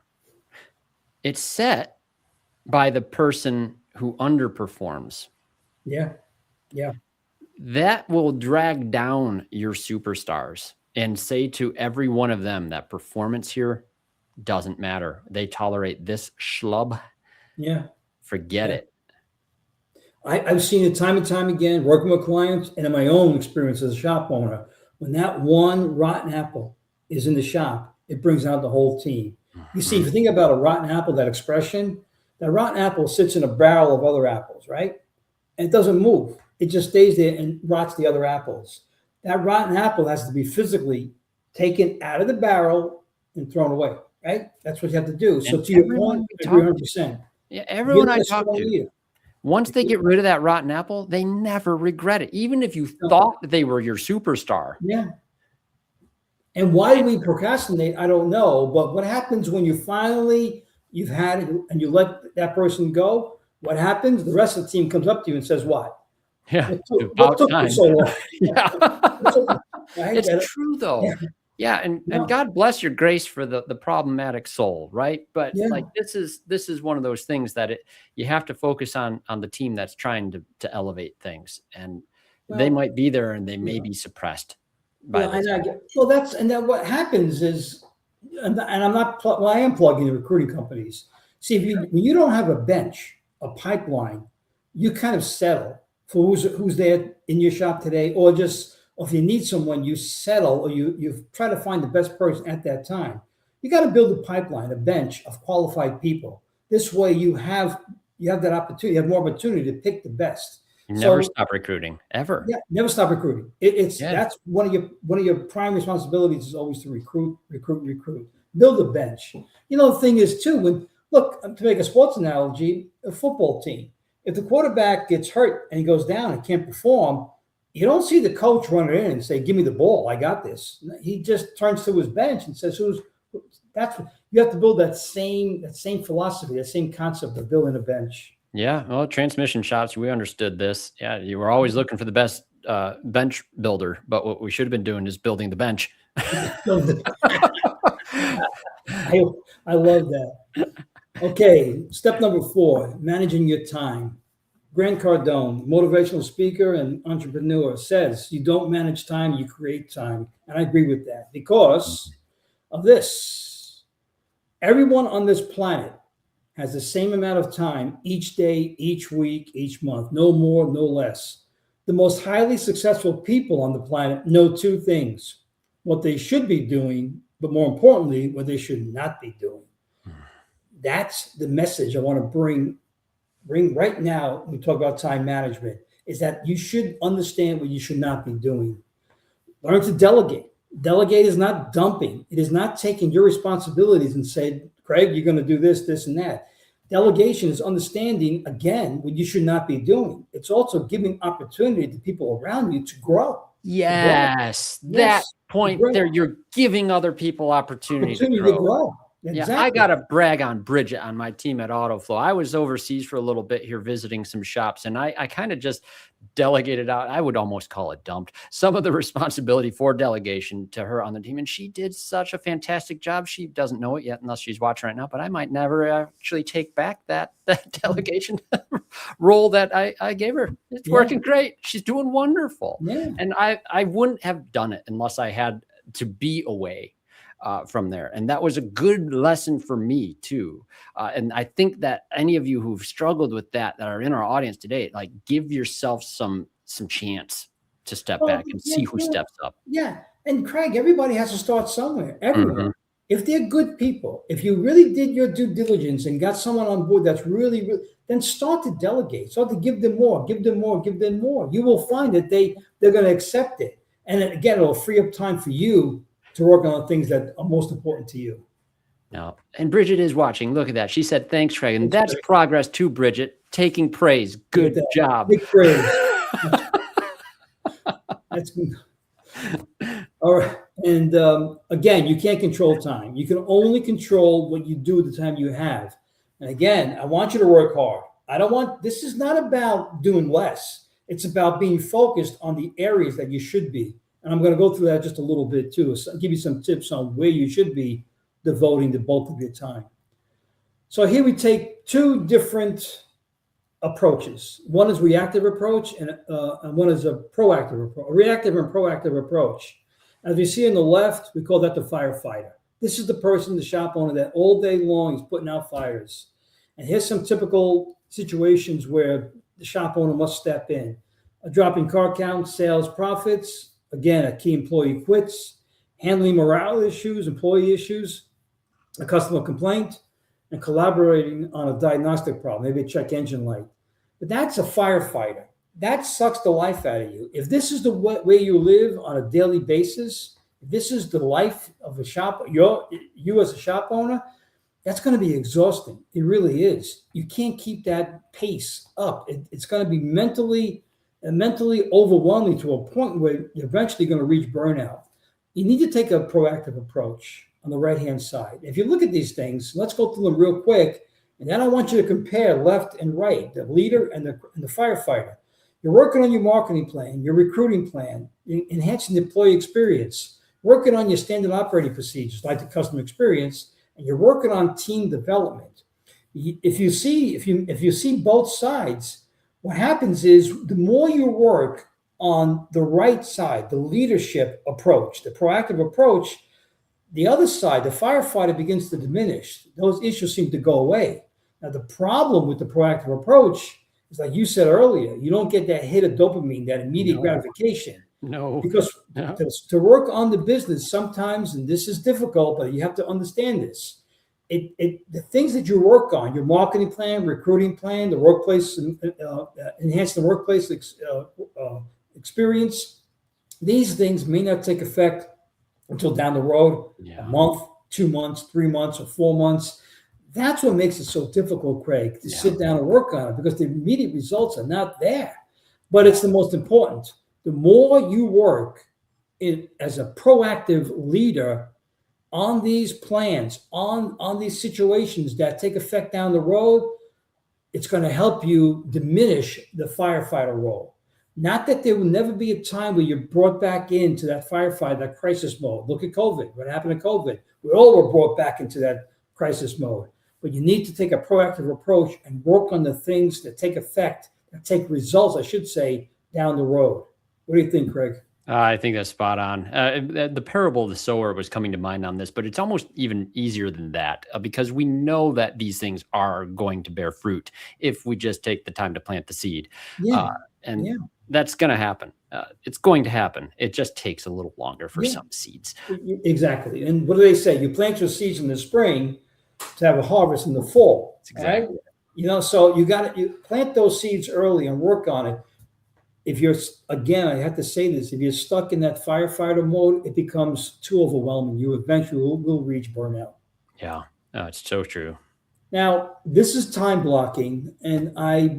It's set by the person who underperforms. Yeah. That will drag down your superstars and say to every one of them that performance here doesn't matter. They tolerate this schlub. Yeah. Forget it. I've seen it time and time again, working with clients and in my own experience as a shop owner. When that one rotten apple is in the shop, it brings out the whole team. You see, if you think about a rotten apple, that expression, that rotten apple sits in a barrel of other apples, right? And it doesn't move. It just stays there and rots the other apples. That rotten apple has to be physically taken out of the barrel and thrown away, right? That's what you have to do. So to your point, 100%. Yeah, everyone I talk to, once they get rid of that rotten apple, they never regret it, even if you thought they were your superstar. Yeah. And why we procrastinate, I don't know. But what happens when you've had it and you let that person go? What happens? The rest of the team comes up to you and says, "What? Yeah, what took you so long?" It's true though. Yeah, and God bless your grace for the problematic soul, right? But like this is one of those things that you have to focus on the team that's trying to elevate things, and they might be there and they may be suppressed. What happens is, and I am plugging the recruiting companies. See, when you don't have a bench, a pipeline, you kind of settle for who's there in your shop today, or if you need someone, you settle, or you try to find the best person at that time. You got to build a pipeline, a bench of qualified people. This way, you have that opportunity, you have more opportunity to pick the best. Never stop recruiting, ever. Yeah, never stop recruiting. That's one of your prime responsibilities is always to recruit. Build a bench. The thing is too, Look, to make a sports analogy, a football team. If the quarterback gets hurt and he goes down and can't perform, you don't see the coach run in and say, "Give me the ball, I got this." He just turns to his bench and says, "Who's?" That's what you have to build, that same philosophy, that same concept of building a bench. Yeah, well, transmission shops, we understood this. Yeah, you were always looking for the best bench builder, but what we should have been doing is building the bench. I love that. Okay, step number 4, managing your time. Grant Cardone, motivational speaker and entrepreneur, says you don't manage time, you create time. And I agree with that because of this. Everyone on this planet has the same amount of time each day, each week, each month, no more, no less. The most highly successful people on the planet know 2 things: what they should be doing, but more importantly, what they should not be doing. That's the message I want to bring right now when we talk about time management, is that you should understand what you should not be doing. Learn to delegate. Delegate is not dumping. It is not taking your responsibilities and saying, "Craig, you're going to do this, this, and that." Delegation is understanding, again, what you should not be doing. It's also giving opportunity to people around you to grow. Yes, that point there, you're giving other people opportunity to grow. Exactly. Yeah, I got to brag on Bridget on my team at Autoflow. I was overseas for a little bit here visiting some shops, and I kind of just delegated out. I would almost call it dumped some of the responsibility for delegation to her on the team. And she did such a fantastic job. She doesn't know it yet unless she's watching right now, but I might never actually take back that delegation role that I gave her. It's working great. She's doing wonderful. Yeah. And I wouldn't have done it unless I had to be away from there. And that was a good lesson for me too. And I think that any of you who've struggled with that are in our audience today, like, give yourself some chance to step back and see who steps up. Yeah. And Craig, everybody has to start somewhere. Everyone. If they're good people, if you really did your due diligence and got someone on board that's really, then start to delegate, start to give them more, give them more, give them more. You will find that they're going to accept it. And then, again, it'll free up time for you to work on the things that are most important to you. No. And Bridget is watching. Look at that. She said, "Thanks, Craig." And that's progress too, Bridget. Taking praise. Good job. Big praise. That's good. All right. And again, you can't control time. You can only control what you do at the time you have. And again, I want you to work hard. This is not about doing less. It's about being focused on the areas that you should be. And I'm going to go through that just a little bit too. So I'll give you some tips on where you should be devoting the bulk of your time. So here we take 2 different approaches. One is reactive approach, and one is a proactive approach, a reactive and proactive approach. As you see on the left, we call that the firefighter. This is the person, the shop owner, that all day long is putting out fires. And here's some typical situations where the shop owner must step in: a drop in car count, sales, profits. Again, a key employee quits, handling morale issues, employee issues, a customer complaint, and collaborating on a diagnostic problem, maybe a check engine light. But that's a firefighter. That sucks the life out of you. If this is the way you live on a daily basis, if this is the life of a shop, you as a shop owner, that's going to be exhausting. It really is. You can't keep that pace up. It's going to be mentally overwhelming to a point where you're eventually going to reach burnout. You need to take a proactive approach on the right-hand side. If you look at these things, let's go through them real quick, and then I want you to compare left and right, the leader and the firefighter. You're working on your marketing plan, your recruiting plan, enhancing the employee experience, working on your standard operating procedures like the customer experience, and you're working on team development. If you see both sides, what happens is the more you work on the right side, the leadership approach, the proactive approach, the other side, the firefighter, begins to diminish. Those issues seem to go away. Now, the problem with the proactive approach is, like you said earlier, you don't get that hit of dopamine, that immediate gratification. No. Because to work on the business sometimes, and this is difficult, but you have to understand this. The things that you work on, your marketing plan, recruiting plan, the workplace, enhance the workplace experience, these things may not take effect until down the road, a month, 2 months, 3 months, or 4 months. That's what makes it so difficult, Craig, to sit down and work on it, because the immediate results are not there. But it's the most important. The more you work as a proactive leader on these plans, on these situations that take effect down the road, it's going to help you diminish the firefighter role. Not that there will never be a time where you're brought back into that firefighter, that crisis mode. Look at COVID. What happened to COVID? We all were brought back into that crisis mode. But you need to take a proactive approach and work on the things that take effect, that take results, I should say, down the road. What do you think, Craig? I think that's spot on. The parable of the sower was coming to mind on this, but it's almost even easier than that, because we know that these things are going to bear fruit if we just take the time to plant the seed. That's going to happen. It's going to happen. It just takes a little longer for some seeds. Exactly. And what do they say? You plant your seeds in the spring to have a harvest in the fall. Exactly. Right? You know, so you plant those seeds early and work on it. If you're, again, I have to say this, if you're stuck in that firefighter mode, it becomes too overwhelming. You eventually will reach burnout. Yeah, it's so true. Now, this is time blocking, and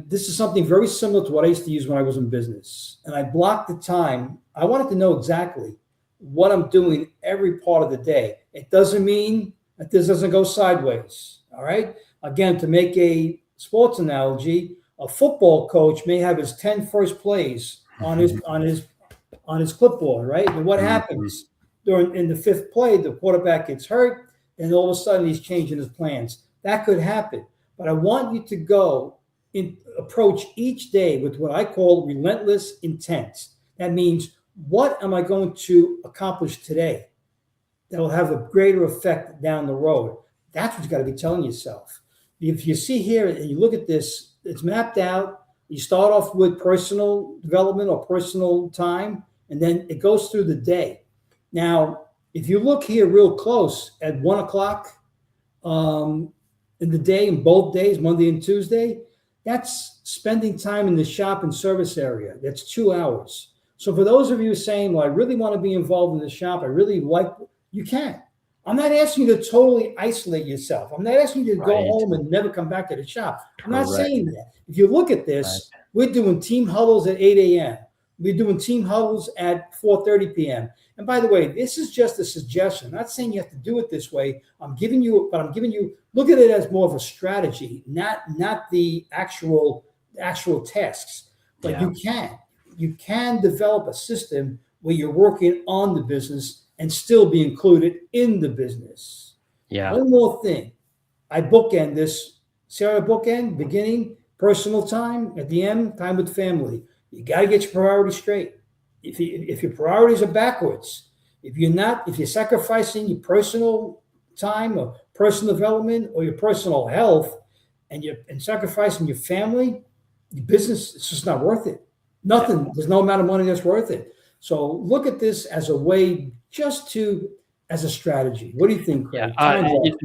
this is something very similar to what I used to use when I was in business. And I blocked the time. I wanted to know exactly what I'm doing every part of the day. It doesn't mean that this doesn't go sideways, all right? Again, to make a sports analogy, a football coach may have his 10 first plays on his clipboard, right? And what happens in the fifth play? The quarterback gets hurt, and all of a sudden he's changing his plans. That could happen. But I want you to approach each day with what I call relentless intent. That means, what am I going to accomplish today that will have a greater effect down the road? That's what you got to be telling yourself. If you see here and you look at this, it's mapped out. You start off with personal development or personal time, and then it goes through the day. Now, if you look here real close at 1 o'clock in the day, in both days, Monday and Tuesday, that's spending time in the shop and service area. That's 2 hours. So for those of you saying, well, I really want to be involved in the shop, you can. I'm not asking you to totally isolate yourself. I'm not asking you to go home and never come back to the shop. I'm not saying that. If you look at this, we're doing team huddles at 8 a.m. We're doing team huddles at 4:30 p.m. And by the way, this is just a suggestion. I'm not saying you have to do it this way. I'm giving you, look at it as more of a strategy, not the actual tasks. But you can develop a system where you're working on the business and still be included in the business. Yeah. One more thing. I bookend this. See how I bookend? Beginning, personal time. At the end, time with family. You got to get your priorities straight. If your priorities are backwards, if you're sacrificing your personal time or personal development or your personal health and sacrificing your family, your business, it's just not worth it. Nothing. There's no amount of money that's worth it. So look at this as a way as a strategy. What do you think, Craig?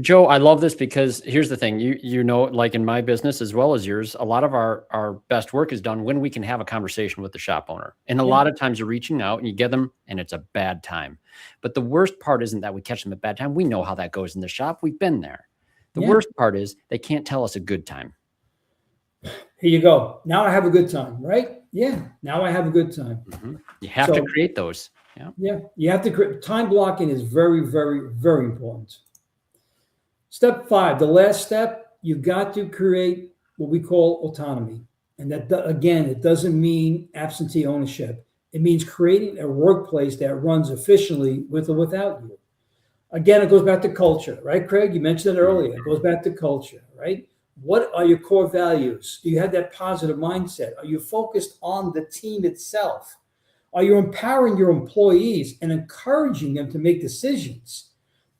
Joe, I love this because here's the thing. You know, like in my business as well as yours, a lot of our best work is done when we can have a conversation with the shop owner. And a lot of times you're reaching out and you get them and it's a bad time. But the worst part isn't that we catch them at a bad time. We know how that goes in the shop. We've been there. The worst part is they can't tell us a good time. Here you go. Now I have a good time, right? Yeah. Now I have a good time. Mm-hmm. You have to create those. Yeah. You have to create. Time blocking is very, very, very important. Step 5, the last step, you've got to create what we call autonomy. And that, again, it doesn't mean absentee ownership. It means creating a workplace that runs efficiently with or without you. Again, it goes back to culture, right, Craig? You mentioned it earlier. It goes back to culture, right? What are your core values? Do you have that positive mindset? Are you focused on the team itself? Are you empowering your employees and encouraging them to make decisions?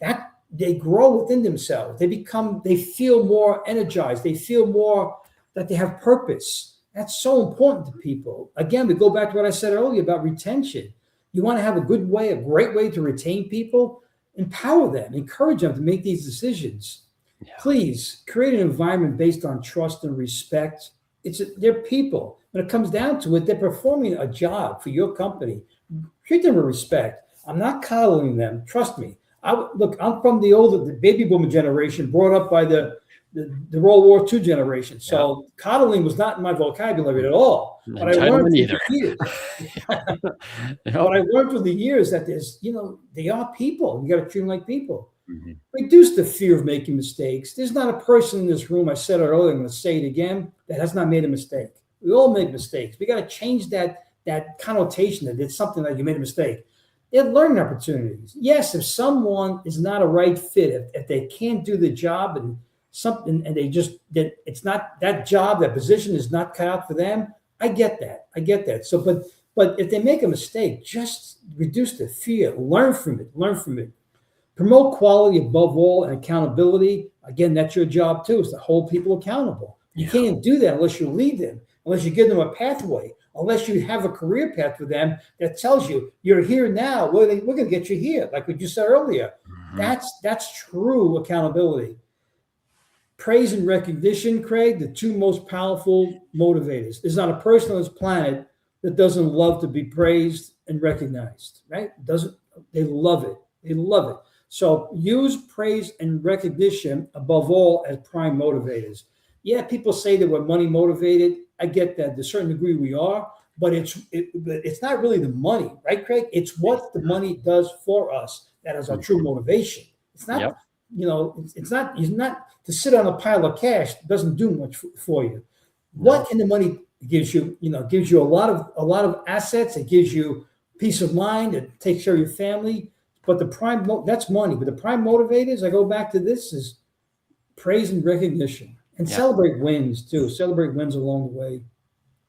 That they grow within themselves. They feel more energized. They feel more that they have purpose. That's so important to people. Again, we go back to what I said earlier about retention. You want to have a great way to retain people, empower them, encourage them to make these decisions. Yeah. Please create an environment based on trust and respect. They're people. When it comes down to it, they're performing a job for your company. Treat them with respect. I'm not coddling them. Trust me. I'm from the baby boomer generation, brought up by the the World War II generation. So coddling was not in my vocabulary at all. But I learned through the years. But I learned through the years that there's, they are people. You got to treat them like people. Mm-hmm. Reduce the fear of making mistakes. There's not a person in this room, I said it earlier, I'm going to say it again, that has not made a mistake. We all make mistakes. We got to change that connotation that it's something that you made a mistake. They're learning opportunities. Yes, if someone is not a right fit, if they can't do the job and it's not that job, that position is not cut out for them, I get that. So, but if they make a mistake, just reduce the fear. Learn from it. Promote quality above all and accountability. Again, that's your job too, is to hold people accountable. You can't do that unless you lead them, unless you give them a pathway, unless you have a career path for them that tells you you're here now. We're going to get you here, like what you said earlier. Mm-hmm. That's true accountability. Praise and recognition, Craig, the two most powerful motivators. There's not a person on this planet that doesn't love to be praised and recognized, right? They love it. They love it. So use praise and recognition above all as prime motivators. Yeah, people say that we're money motivated. I get that. To a certain degree we are, but it's not really the money, right, Craig? It's what the money does for us that is our true motivation. It's not, it's not to sit on a pile of cash doesn't do much for you. What in the money gives you, gives you a lot of assets. It gives you peace of mind. It takes care of your family. But that's money. But the prime motivators, I go back to this, is praise and recognition, and celebrate wins too. Celebrate wins along the way.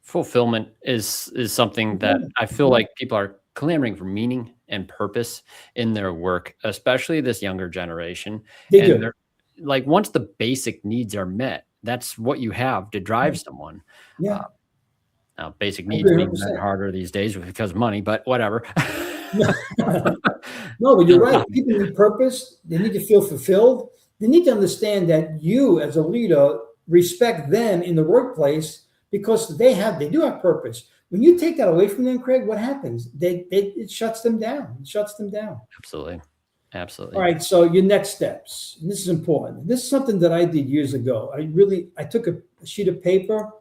Fulfillment is something that I feel like people are clamoring for meaning and purpose in their work, especially this younger generation. They're like, once the basic needs are met, that's what you have to drive someone. Yeah. Now, basic needs being harder these days because of money, but whatever. No, but you're right. People need purpose. They need to feel fulfilled. They need to understand that you, as a leader, respect them in the workplace because they do have purpose. When you take that away from them, Craig, what happens? It shuts them down. It shuts them down. Absolutely. All right. So your next steps. And this is important. This is something that I did years ago. I took a sheet of paper. And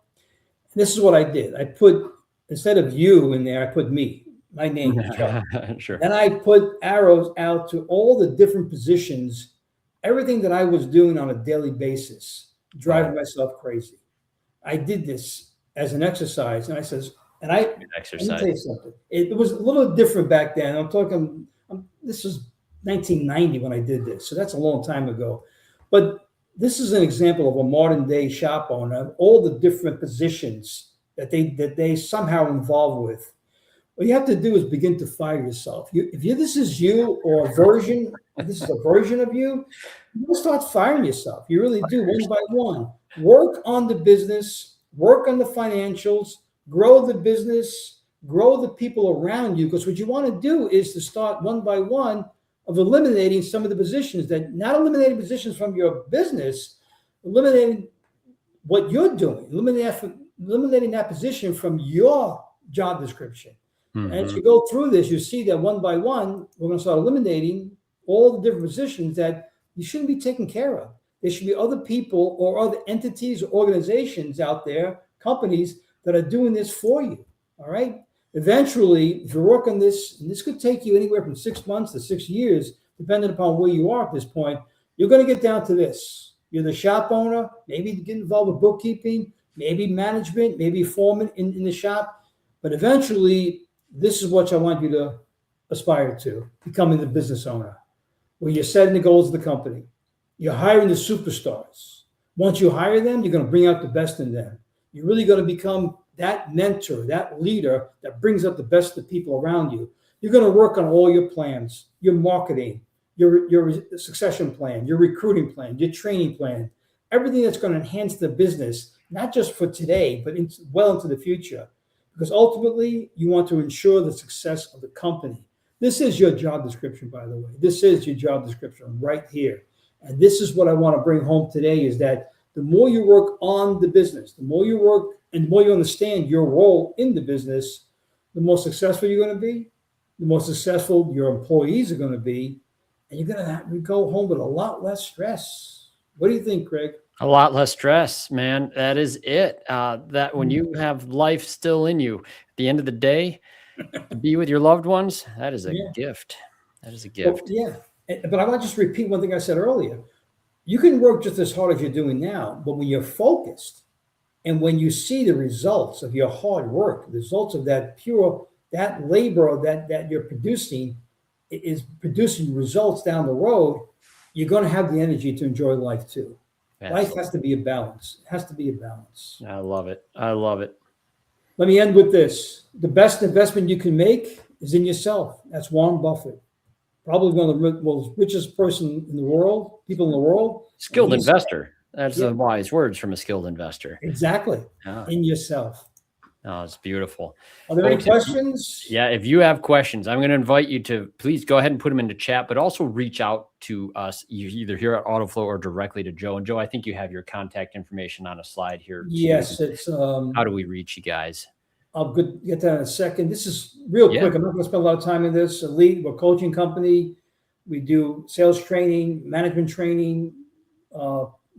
this is what I did. I put, instead of you in there, I put me. My name, Joe. Sure. And I put arrows out to all the different positions, everything that I was doing on a daily basis, driving myself crazy. I did this as an exercise, and I says, let me tell you something. It was a little different back then. This was 1990 when I did this, so that's a long time ago. But this is an example of a modern day shop owner, all the different positions that they somehow involved with. What you have to do is begin to fire yourself. This is you, or this is a version of you, you start firing yourself. You really do, one by one. Work on the business, work on the financials, grow the business, grow the people around you. Because what you want to do is to start one by one of eliminating some of the positions, not eliminating positions from your business, eliminating what you're doing, eliminating that position from your job description. And as you go through this, you see that one by one, we're going to start eliminating all the different positions that you shouldn't be taking care of. There should be other people or other entities or organizations out there, companies that are doing this for you. All right. Eventually, if you work on this, and this could take you anywhere from 6 months to 6 years, depending upon where you are at this point, you're going to get down to this. You're the shop owner, maybe get involved with bookkeeping, maybe management, maybe foreman in the shop. But eventually, this is what I want you to aspire to, becoming the business owner, where you're setting the goals of the company. You're hiring the superstars. Once you hire them, you're going to bring out the best in them. You're really going to become that mentor, that leader that brings up the best of the people around you. You're going to work on all your plans, your marketing, your succession plan, your recruiting plan, your training plan, everything that's going to enhance the business, not just for today, but well into the future. Because ultimately, you want to ensure the success of the company. This is your job description, by the way. This is your job description right here. And this is what I want to bring home today, is that the more you work on the business, the more you work and the more you understand your role in the business, the more successful you're going to be, the more successful your employees are going to be, and you're going to have to go home with a lot less stress. What do you think, Craig? A lot less stress, man. That is it. That when you have life still in you, at the end of the day, to be with your loved ones, that is a Yeah. gift. That is a Well, gift. yeah. But I want to just repeat one thing I said earlier. You can work just as hard as you're doing now, but when you're focused and when you see the results of your hard work, the results of that labor that you're producing is producing results down the road, you're going to have the energy to enjoy life too. Life Absolutely. has to be a balance. It has to be a balance. I love it. I love it. Let me end with this. The best investment you can make is in yourself. That's Warren Buffett, probably one of the most richest person in the world, people in the world. And Skilled he's, investor. That's yeah, the wise words from a skilled investor. exactly, Yeah. in yourself. Oh, it's beautiful. Are there any Folks, questions? yeah, if you have questions, I'm going to invite you to please go ahead and put them into chat, but also reach out to us either here at Autoflow or directly to Joe. And Joe, I think you have your contact information on a slide here too. Yes, it's How do we reach you guys? I'll get that in a second. This is real Yeah. quick. I'm not going to spend a lot of time in this. Elite, we're a coaching company. We do sales training, management training.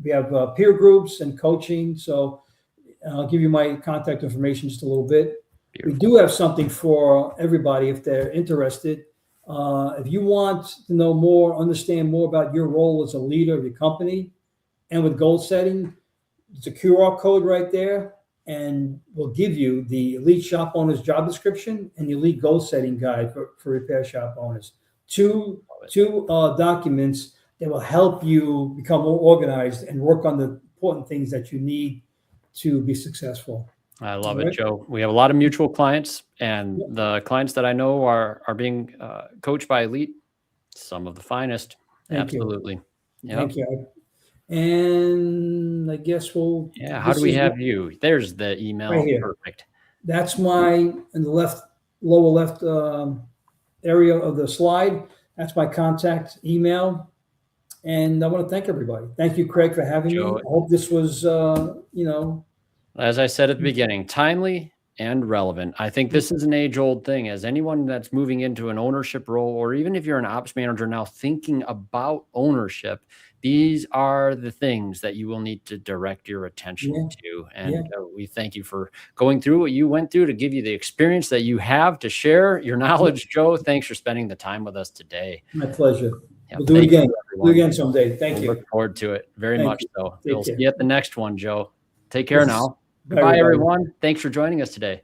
We have peer groups and coaching. So I'll give you my contact information just a little bit. Beautiful. We do have something for everybody if they're interested. If you want to know more, understand more about your role as a leader of your company and with goal setting, it's a QR code right there, and we'll give you the Elite Shop Owners job description and the Elite Goal Setting Guide for repair shop owners. Two documents that will help you become more organized and work on the important things that you need to be successful. I love All it, right. Joe. We have a lot of mutual clients, and the clients that I know are being coached by Elite, some of the finest. Thank you. Absolutely. Yep. Thank you. And I guess we'll. Yeah. How do we have you? There's the email. Right here. Perfect. That's my in the lower left area of the slide. That's my contact email. And I want to thank everybody. Thank you, Craig, for having me. Joe. I hope this was, As I said at the beginning, timely and relevant. I think this is an age-old thing. As anyone that's moving into an ownership role, or even if you're an ops manager now thinking about ownership, these are the things that you will need to direct your attention to. And we thank you for going through what you went through to give you the experience that you have to share your knowledge. Joe, thanks for spending the time with us today. My pleasure. Yeah, We'll do it thank you, again. everyone. Do it again someday. Thank you. Look forward to it very Thank much. you. So Take we'll see care. you at the next one, Joe. Take care Yes. now. Bye, Goodbye, everybody. everyone. Thanks for joining us today.